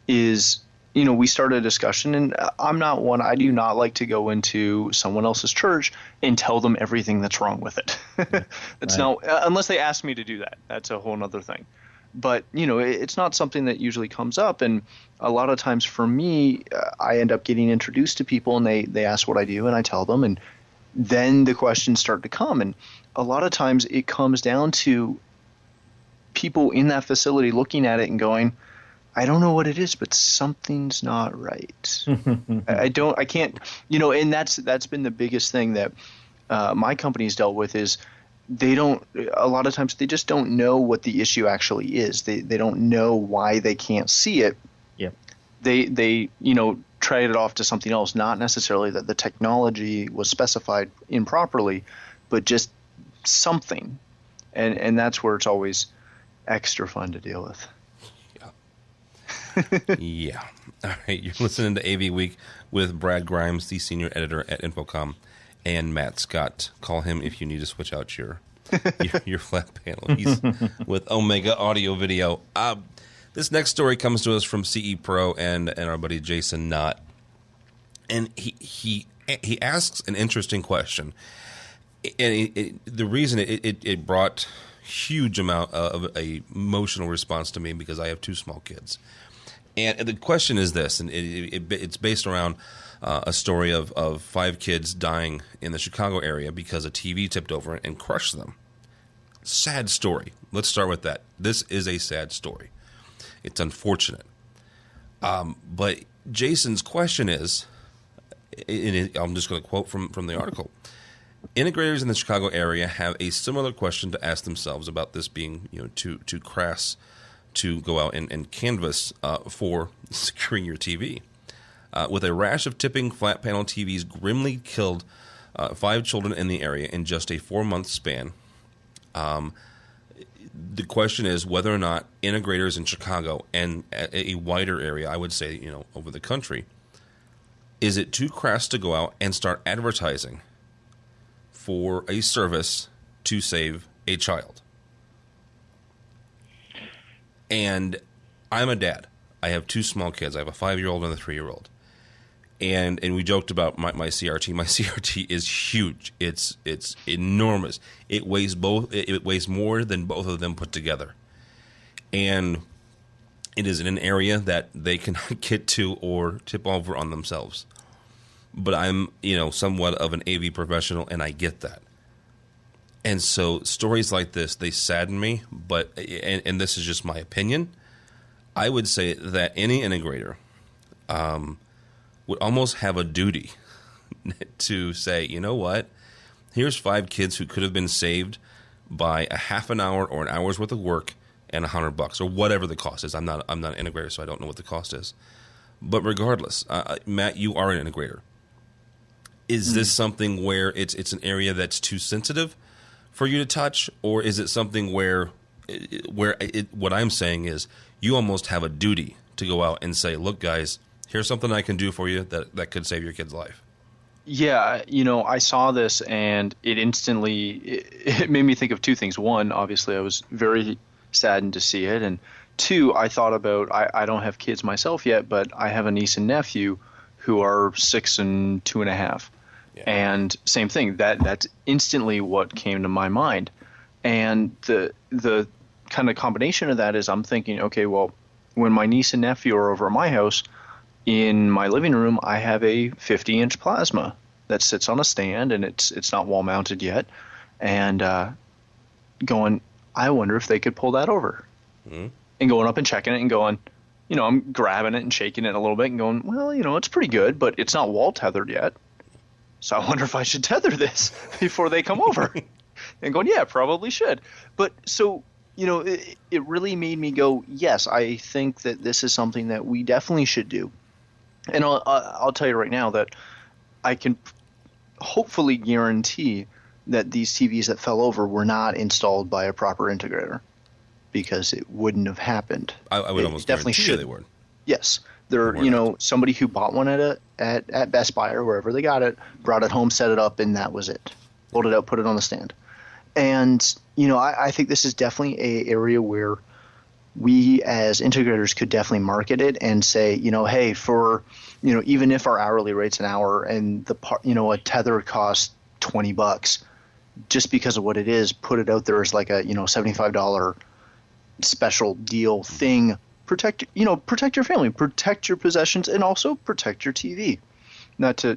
[SPEAKER 7] is, we start a discussion, and I'm not one. I do not like to go into someone else's church and tell them everything that's wrong with it. That's
[SPEAKER 6] Right.
[SPEAKER 7] unless they ask me to do that. That's a whole other thing. But it's not something that usually comes up, and a lot of times for me, I end up getting introduced to people, and they ask what I do, and I tell them, and then the questions start to come, and a lot of times it comes down to people in that facility looking at it and going, I don't know what it is, but something's not right. I can't, and that's been the biggest thing that my company's dealt with is a lot of times they just don't know what the issue actually is. They don't know why they can't see it.
[SPEAKER 6] Yep.
[SPEAKER 7] They trade it off to something else, not necessarily that the technology was specified improperly, but just something. And that's where it's always extra fun to deal with.
[SPEAKER 4] Yeah. All right. You're listening to AV Week with Brad Grimes, the senior editor at InfoComm, and Matt Scott. Call him if you need to switch out your flat panel. He's with Omega Audio Video. This next story comes to us from CE Pro and our buddy Jason Knott, and he asks an interesting question, and the reason it brought huge amount of a emotional response to me because I have two small kids. And the question is this, and it's based around a story of 5 kids dying in the Chicago area because a TV tipped over and crushed them. Sad story. Let's start with that. This is a sad story. It's unfortunate. But Jason's question is, and I'm just going to quote from the article, integrators in the Chicago area have a similar question to ask themselves about this being too crass to go out and canvas for securing your TV. With a rash of tipping, flat panel TVs grimly killed 5 children in the area in just a 4-month span. The question is whether or not integrators in Chicago and a wider area, I would say, over the country, is it too crass to go out and start advertising for a service to save a child? And I'm a dad. I have 2 small kids. I have a 5-year-old and a 3-year-old. And we joked about my CRT. My CRT is huge. It's enormous. It weighs more than both of them put together. And it is in an area that they cannot get to or tip over on themselves. But I'm, somewhat of an AV professional, and I get that. And so stories like this, they sadden me, but and this is just my opinion, I would say that any integrator would almost have a duty to say, you know what, here's 5 kids who could have been saved by a half an hour or an hour's worth of work and $100 or whatever the cost is. I'm not an integrator, so I don't know what the cost is. But regardless, Matt, you are an integrator. Is this something where it's an area that's too sensitive for you to touch, or is it something where what I'm saying is you almost have a duty to go out and say, look, guys, here's something I can do for you that could save your kid's life?
[SPEAKER 7] Yeah, I saw this and it instantly it made me think of 2 things. One, obviously I was very saddened to see it, and 2, I thought about I don't have kids myself yet, but I have a niece and nephew who are 6 and 2.5. Yeah. And same thing, that's instantly what came to my mind. And the kind of combination of that is I'm thinking, okay, well, when my niece and nephew are over at my house, in my living room, I have a 50-inch plasma that sits on a stand, and it's not wall mounted yet. And going, I wonder if they could pull that over. Mm-hmm. And going up and checking it and going, I'm grabbing it and shaking it a little bit and going, well, it's pretty good, but it's not wall tethered yet. So I wonder if I should tether this before they come over. and going, yeah, probably should. But so, it really made me go, yes, I think that this is something that we definitely should do. And I'll tell you right now that I can hopefully guarantee that these TVs that fell over were not installed by a proper integrator, because it wouldn't have happened.
[SPEAKER 4] I would almost
[SPEAKER 7] definitely should.
[SPEAKER 4] They would.
[SPEAKER 7] Yes, they're somebody who bought one at Best Buy or wherever they got it, brought it home, set it up, and that was it. Pulled it out, put it on the stand. And I think this is definitely an area where we as integrators could definitely market it and say, hey, for even if our hourly rate's an hour and a tether costs $20, just because of what it is, put it out there as like a $75 special deal thing. Protect your family, protect your possessions, and also protect your TV. Not to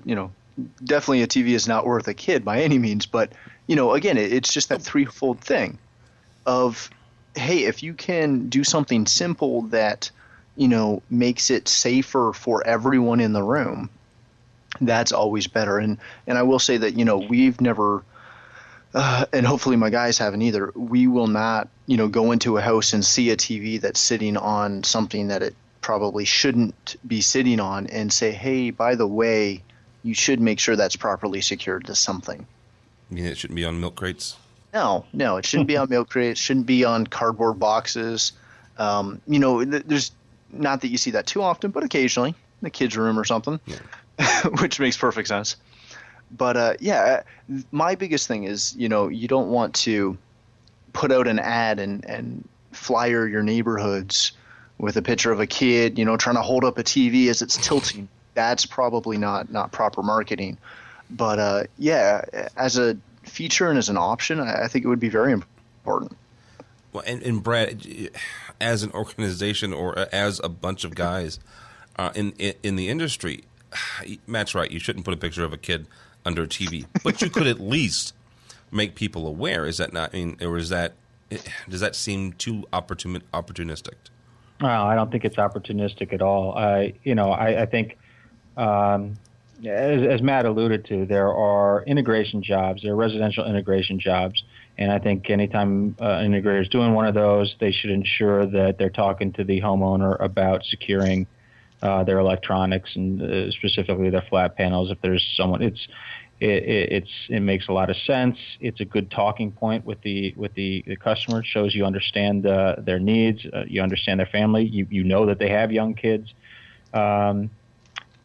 [SPEAKER 7] definitely a TV is not worth a kid by any means, but again, it's just that threefold thing of, hey, if you can do something simple that makes it safer for everyone in the room, that's always better. And I will say that we've never and hopefully my guys haven't either, we will not go into a house and see a TV that's sitting on something that it probably shouldn't be sitting on and say, hey, by the way, you should make sure that's properly secured to something.
[SPEAKER 4] You mean it shouldn't be on milk crates?
[SPEAKER 7] No, it shouldn't be on milk crates. Shouldn't be on cardboard boxes. There's not that you see that too often, but occasionally in the kids' room or something, which makes perfect sense. But my biggest thing is you don't want to put out an ad and flyer your neighborhoods with a picture of a kid trying to hold up a TV as it's tilting. That's probably not proper marketing. But as a feature and as an option, I think it would be very important.
[SPEAKER 4] Well, and Brad, as an organization or as a bunch of guys in the industry, Matt's right. You shouldn't put a picture of a kid under a TV, but you could at least make people aware. Is that not? Or is that? Does that seem too opportunistic?
[SPEAKER 6] Well, I don't think it's opportunistic at all. I think. As Matt alluded to, there are integration jobs, there are residential integration jobs, and I think anytime an integrator is doing one of those, they should ensure that they're talking to the homeowner about securing their electronics and specifically their flat panels. If there's someone, it makes a lot of sense. It's a good talking point with the customer. It shows you understand their needs, you understand their family, you know that they have young kids.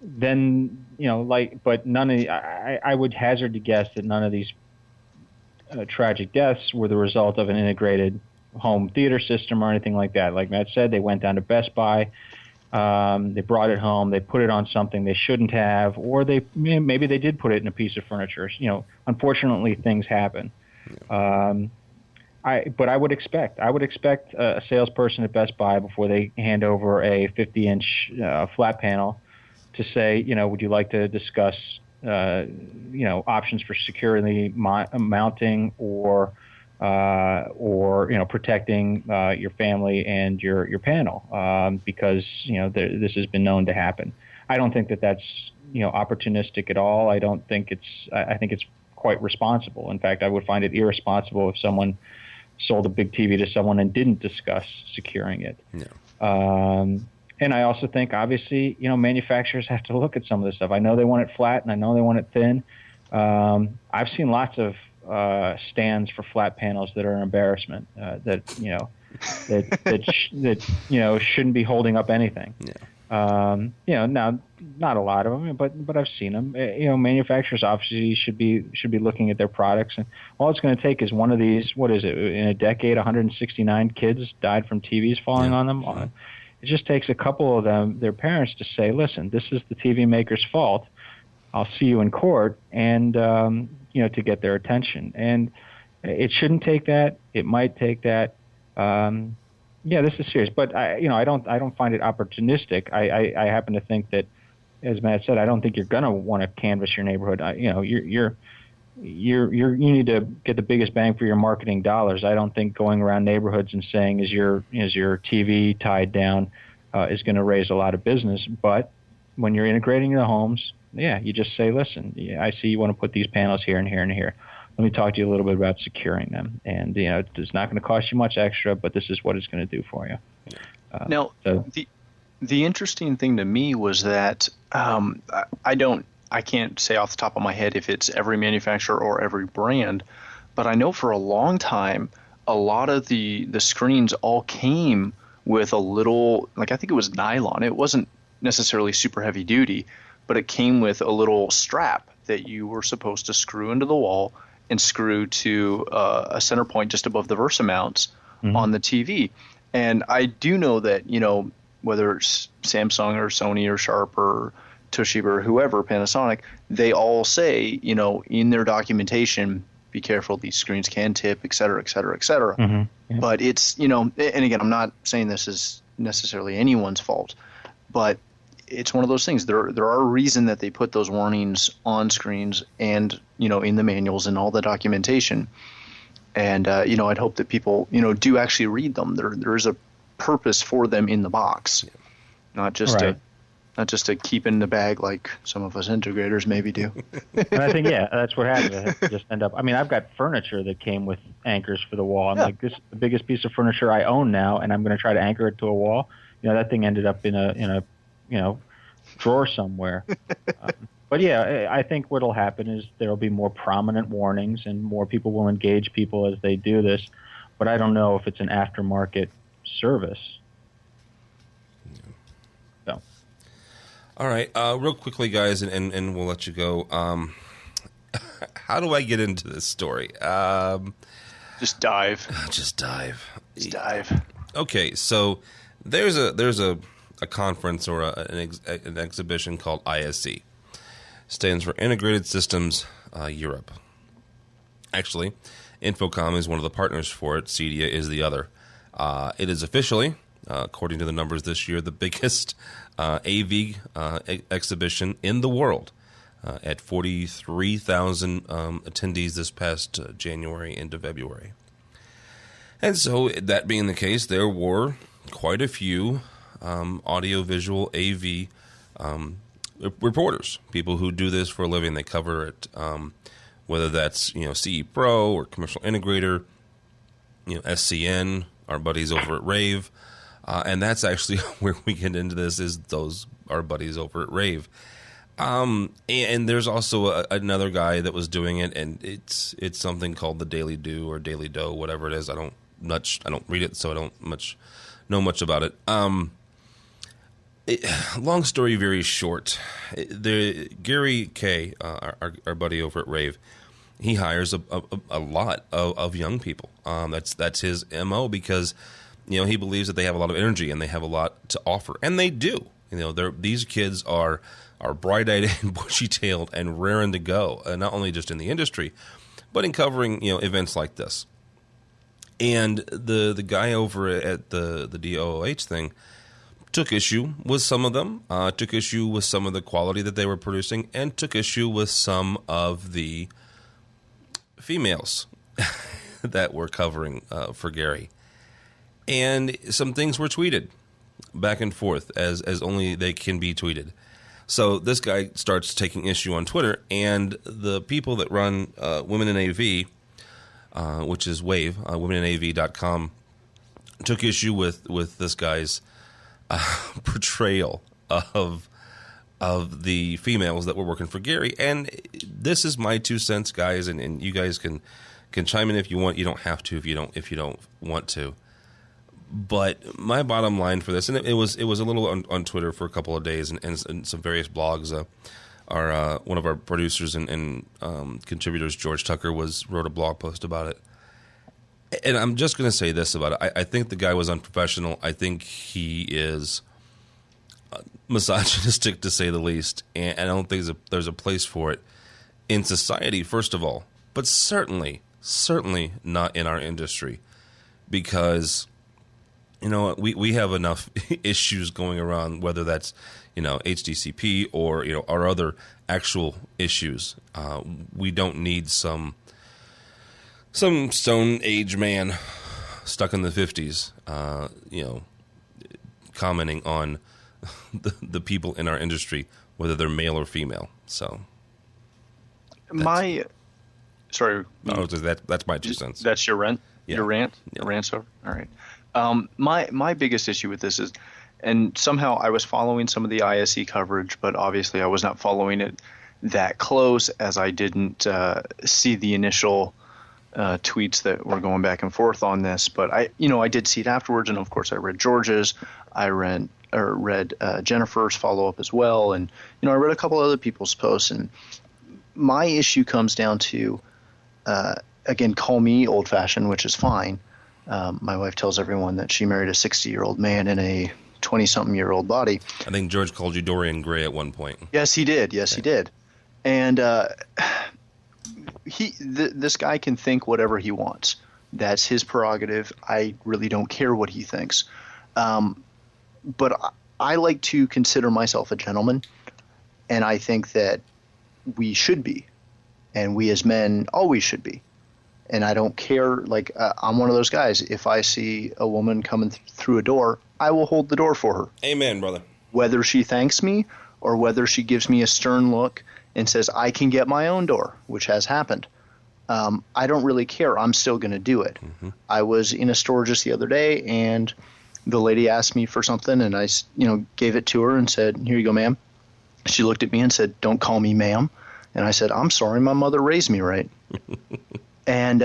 [SPEAKER 6] Then but none of I would hazard to guess that none of these tragic deaths were the result of an integrated home theater system or anything like that. Like Matt said, they went down to Best Buy, they brought it home, they put it on something they shouldn't have, or maybe they did put it in a piece of furniture. Unfortunately, things happen. But I would expect a salesperson at Best Buy before they hand over a 50-inch flat panel to say, would you like to discuss, options for securely mounting or protecting your family and your panel, because this has been known to happen. I don't think that that's opportunistic at all. I think it's quite responsible. In fact, I would find it irresponsible if someone sold a big TV to someone and didn't discuss securing it.
[SPEAKER 4] Yeah.
[SPEAKER 6] And I also think, obviously, manufacturers have to look at some of this stuff. I know they want it flat, and I know they want it thin. I've seen lots of stands for flat panels that are an embarrassment. That shouldn't be holding up anything.
[SPEAKER 4] Yeah.
[SPEAKER 6] Now not a lot of them, but I've seen them. Manufacturers obviously should be looking at their products, and all it's going to take is one of these. What is it? In a decade, 169 kids died from TVs falling on them.
[SPEAKER 4] Mm-hmm.
[SPEAKER 6] It just takes a couple of them, their parents, to say, listen, this is the TV maker's fault. I'll see you in court, and, to get their attention. And it shouldn't take that. It might take that. This is serious. But, I don't find it opportunistic. I happen to think that, as Matt said, I don't think you're going to want to canvass your neighborhood. You need to get the biggest bang for your marketing dollars. I don't think going around neighborhoods and saying is your TV tied down is going to raise a lot of business. But when you're integrating the homes, you just say, listen, I see you want to put these panels here and here and here. let me talk to you a little bit about securing them. And, it's not going to cost you much extra, but this is what it's going to do for you.
[SPEAKER 7] The interesting thing to me was that I can't say off the top of my head if it's every manufacturer or every brand, but I know for a long time, a lot of the screens all came with a little, I think it was nylon. It wasn't necessarily super heavy duty, but it came with a little strap that you were supposed to screw into the wall and screw to a center point just above the Versa mounts on the TV. And I do know that, whether it's Samsung or Sony or Sharp or Toshiba or whoever, Panasonic, they all say, in their documentation, be careful, these screens can tip, et cetera, et cetera, et cetera.
[SPEAKER 6] Mm-hmm. Yeah.
[SPEAKER 7] But it's, and again, I'm not saying this is necessarily anyone's fault, but it's one of those things. There are a reason that they put those warnings on screens and, in the manuals and all the documentation. And, I'd hope that people, do actually read them. There is a purpose for them in the box, not just to keep in the bag like some of us integrators maybe do.
[SPEAKER 6] And I think, that's what happens. I just end up. I mean, I've got furniture that came with anchors for the wall. I'm like, this is the biggest piece of furniture I own now, and I'm going to try to anchor it to a wall. That thing ended up in a drawer somewhere. But I think what'll happen is there'll be more prominent warnings, and more people will engage people as they do this. But I don't know if it's an aftermarket service. So.
[SPEAKER 4] All right, real quickly, guys, and we'll let you go. How do I get into this story?
[SPEAKER 7] Just dive.
[SPEAKER 4] Just dive.
[SPEAKER 7] Okay,
[SPEAKER 4] so there's a conference or an exhibition called ISE. Stands for Integrated Systems Europe. Actually, InfoComm is one of the partners for it. CEDIA is the other. It is officially, according to the numbers this year, the biggest AV exhibition in the world, at 43,000 attendees this past January into February. And so, that being the case, there were quite a few audiovisual AV reporters, people who do this for a living. They cover it, whether that's CE Pro or Commercial Integrator, SCN, our buddies over at Rave. And that's actually where we get into this, is our buddies over at Rave. And there's also another guy that was doing it, and it's something called the Daily Do or Daily Doe, whatever it is. I don't read it, so I don't know much about it. Long story very short. Gary Kay, our buddy over at Rave, he hires a lot of young people. That's his MO, because he believes that they have a lot of energy and they have a lot to offer, and they do. These kids are bright-eyed and bushy-tailed and raring to go, not only just in the industry, but in covering events like this. And the guy over at the DOOH thing took issue with some of them, took issue with some of the quality that they were producing, and took issue with some of the females that were covering for Gary. And some things were tweeted back and forth as only they can be tweeted. So this guy starts taking issue on Twitter, and the people that run Women in AV, which is Wave, womeninAV.com, took issue with this guy's portrayal of the females that were working for Gary. And this is my 2 cents, guys, and you guys can chime in if you want. You don't have to if you don't want to. But my bottom line for this, and it was a little on Twitter for a couple of days, and some various blogs. One of our producers and contributors, George Tucker, wrote a blog post about it. And I'm just going to say this about it. I think the guy was unprofessional. I think he is misogynistic, to say the least. And I don't think there's a place for it in society, first of all. But certainly not in our industry. Because, we have enough issues going around, whether that's, HDCP or, our other actual issues. We don't need some Stone Age man stuck in the 50s, commenting on the people in our industry, whether they're male or female. So,
[SPEAKER 7] Sorry.
[SPEAKER 4] No, that's my 2 cents.
[SPEAKER 7] That's your rant?
[SPEAKER 4] Yeah.
[SPEAKER 7] Your rant?
[SPEAKER 4] Yeah.
[SPEAKER 7] Your rant's over? All right. My biggest issue with this is, and somehow I was following some of the ISE coverage, but obviously I was not following it that close, as I didn't see the initial tweets that were going back and forth on this. But I did see it afterwards, and of course I read George's. I read Jennifer's follow-up as well, and I read a couple other people's posts. And my issue comes down to, again, call me old-fashioned, which is fine. My wife tells everyone that she married a 60-year-old man in a 20-something-year-old body.
[SPEAKER 4] I think George called you Dorian Gray at one point.
[SPEAKER 7] Yes, he did. Yes, he did. And this guy can think whatever he wants. That's his prerogative. I really don't care what he thinks. But I like to consider myself a gentleman, and I think that we should be, and we as men always should be. And I don't care. I'm one of those guys. If I see a woman coming through a door, I will hold the door for her.
[SPEAKER 4] Amen, brother.
[SPEAKER 7] Whether she thanks me or whether she gives me a stern look and says, I can get my own door, which has happened. I don't really care. I'm still going to do it. Mm-hmm. I was in a store just the other day, and the lady asked me for something, and I, gave it to her and said, here you go, ma'am. She looked at me and said, don't call me ma'am. And I said, I'm sorry, my mother raised me right. And,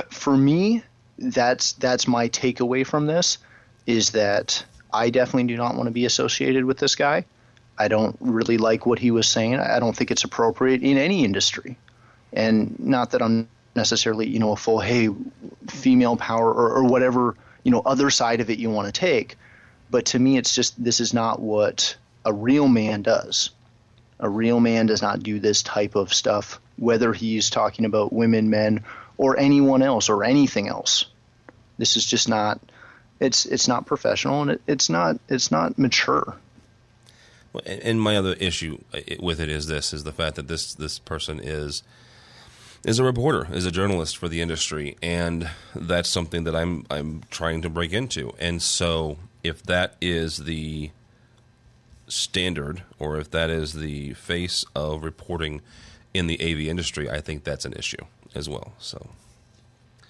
[SPEAKER 7] for me, that's my takeaway from this, is that I definitely do not want to be associated with this guy. I don't really like what he was saying. I don't think it's appropriate in any industry. And not that I'm necessarily, a full, hey, female power or whatever, other side of it you want to take. But to me, it's just, this is not what a real man does. A real man does not do this type of stuff, whether he's talking about women, men, or anyone else or anything else. This is just not, it's not professional, and it's not mature.
[SPEAKER 4] Well, and my other issue with it is the fact that this person is a reporter, is a journalist for the industry, and that's something that I'm trying to break into. And so if that is the standard, or if that is the face of reporting in the AV industry, I think that's an issue as well. So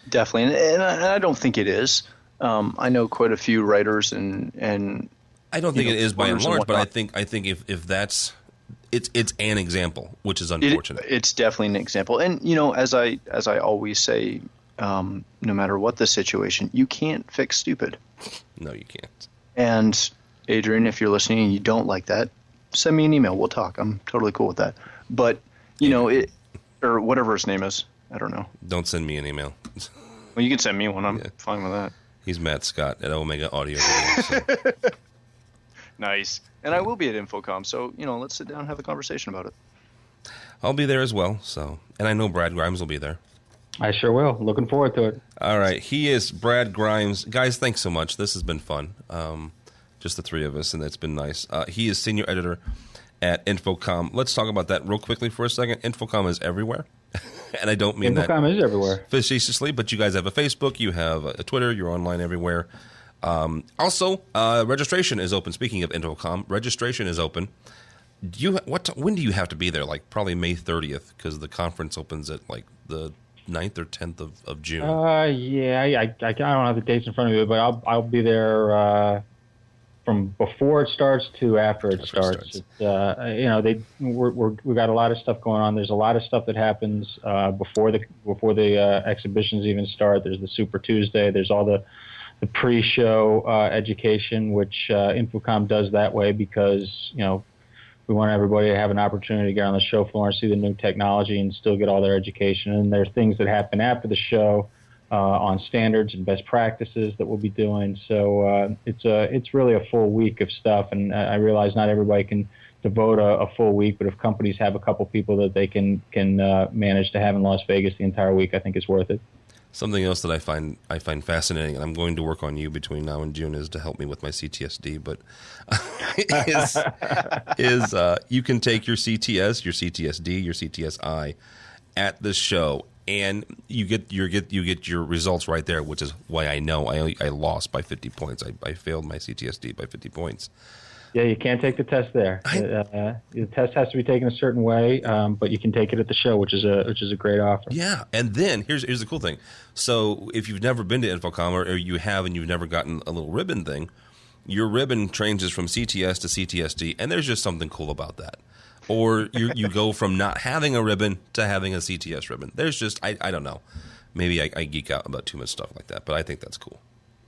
[SPEAKER 7] definitely, and I don't think it is. I know quite a few writers, and
[SPEAKER 4] I don't think it is by and large, but I think if that's it's an example, which is unfortunate.
[SPEAKER 7] It's definitely an example, and as I always say, no matter what the situation, you can't fix stupid.
[SPEAKER 4] No, you can't.
[SPEAKER 7] And Adrian, if you're listening and you don't like that, send me an email. We'll talk. I'm totally cool with that. But it, or whatever his name is, I don't know.
[SPEAKER 4] Don't send me an email.
[SPEAKER 7] Well, you can send me one. I'm fine with that.
[SPEAKER 4] He's Matt Scott at Omega Audio Video. So.
[SPEAKER 7] Nice. And I will be at InfoComm, so, let's sit down and have a conversation about it.
[SPEAKER 4] I'll be there as well, so. And I know Brad Grimes will be there.
[SPEAKER 6] I sure will. Looking forward to it.
[SPEAKER 4] All right. He is Brad Grimes. Guys, thanks so much. This has been fun. Just the three of us, and it's been nice. He is senior editor at InfoComm. Let's talk about that real quickly for a second. InfoComm is everywhere. And I don't mean that
[SPEAKER 6] InfoComm is everywhere
[SPEAKER 4] facetiously, but you guys have a Facebook, you have a Twitter, you're online everywhere. Also, registration is open. Speaking of InfoComm, registration is open. When do you have to be there? Like probably May 30th, because the conference opens at like the 9th or 10th of June.
[SPEAKER 6] Yeah, I don't have the dates in front of me, but I'll be there from before it starts to after it starts. We've got a lot of stuff going on. There's a lot of stuff that happens before the exhibitions even start. There's the Super Tuesday. There's all the pre-show education, which InfoComm does that way because we want everybody to have an opportunity to get on the show floor and see the new technology and still get all their education. And there's things that happen after the show on standards and best practices that we'll be doing. So it's really a full week of stuff. And I realize not everybody can devote a full week, but if companies have a couple people that they can manage to have in Las Vegas the entire week, I think it's worth it.
[SPEAKER 4] Something else that I find fascinating, and I'm going to work on you between now and June, is to help me with my CTSD. But is you can take your CTS, your CTSD, your CTSI at the show, and you get your results right there, which is why I know I lost by 50 points. I failed my CTSD by 50 points.
[SPEAKER 6] Yeah, you can't take the test there. The test has to be taken a certain way, but you can take it at the show, which is a great offer.
[SPEAKER 4] Yeah, and then here's the cool thing. So if you've never been to InfoComm, or you have and you've never gotten a little ribbon thing, your ribbon changes from CTS to CTSD, and there's just something cool about that. Or you go from not having a ribbon to having a CTS ribbon. There's just I don't know. Maybe I geek out about too much stuff like that, but I think that's cool.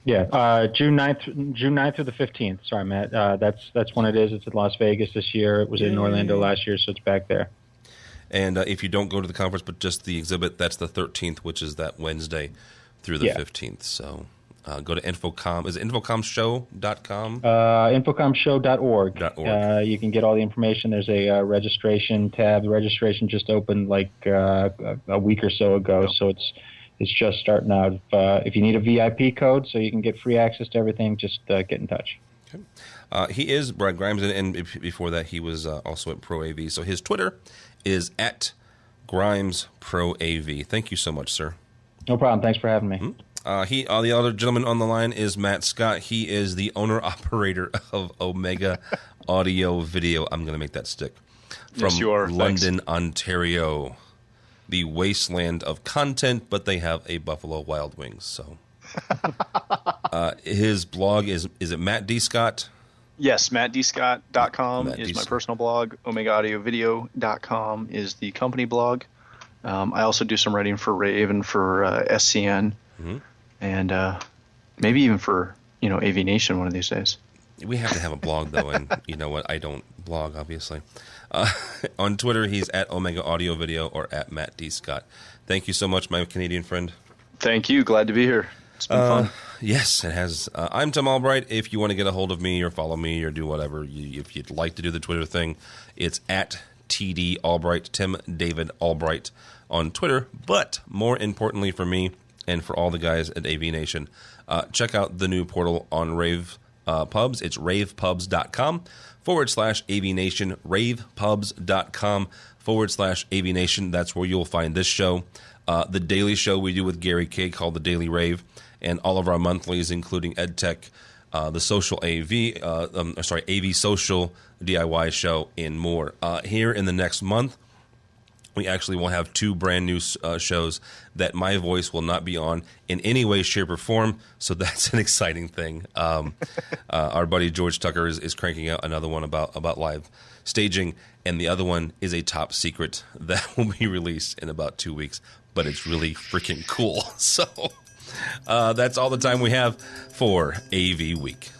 [SPEAKER 6] Yeah, June 9th through the 15th. Sorry, Matt. That's when it is. It's in Las Vegas this year. It was in Orlando last year, so it's back there.
[SPEAKER 4] And if you don't go to the conference but just the exhibit, that's the 13th, which is that Wednesday through the 15th. So go to InfoComm. Is it InfoCommShow.com?
[SPEAKER 6] InfoCommShow.org. You can get all the information. There's a registration tab. The registration just opened like a week or so ago, so it's just starting out. If you need a VIP code so you can get free access to everything, just get in touch.
[SPEAKER 4] Okay. He is Brad Grimes, and before that he was also at Pro AV. So his Twitter is at Grimes Pro AV. Thank you so much, sir.
[SPEAKER 6] No problem. Thanks for having me.
[SPEAKER 4] Mm-hmm. The other gentleman on the line is Matt Scott. He is the owner-operator of Omega Audio Video. I'm going to make that stick. From
[SPEAKER 7] yes, you are.
[SPEAKER 4] London,
[SPEAKER 7] Thanks.
[SPEAKER 4] Ontario. The wasteland of content, but they have a Buffalo Wild Wings. So, his blog is it Matt D. Scott?
[SPEAKER 7] Yes, mattdscott.com is my personal blog. OmegaAudioVideo.com is the company blog. I also do some writing for Rave and for SCN, and maybe even for AVNation one of these days.
[SPEAKER 4] We have to have a blog though, and you know what? I don't blog, obviously. On Twitter, he's at Omega Audio Video or at Matt D. Scott. Thank you so much, my Canadian friend.
[SPEAKER 7] Thank you. Glad to be here. It's been fun.
[SPEAKER 4] Yes, it has. I'm Tim Albright. If you want to get a hold of me or follow me or do whatever, if you'd like to do the Twitter thing, it's at TD Albright, Tim David Albright on Twitter. But more importantly for me and for all the guys at AV Nation, check out the new portal on Rave Pubs. It's ravepubs.com/AVNation, ravepubs.com/AVNation. That's where you'll find this show, the daily show we do with Gary K called The Daily Rave, and all of our monthlies, including EdTech, the Social AV, AV Social DIY show, and more. Here in the next month, we actually will have 2 brand new shows that my voice will not be on in any way, shape, or form. So that's an exciting thing. Our buddy George Tucker is cranking out another one about live staging, and the other one is a top secret that will be released in about 2 weeks. But it's really freaking cool. So that's all the time we have for AV Week.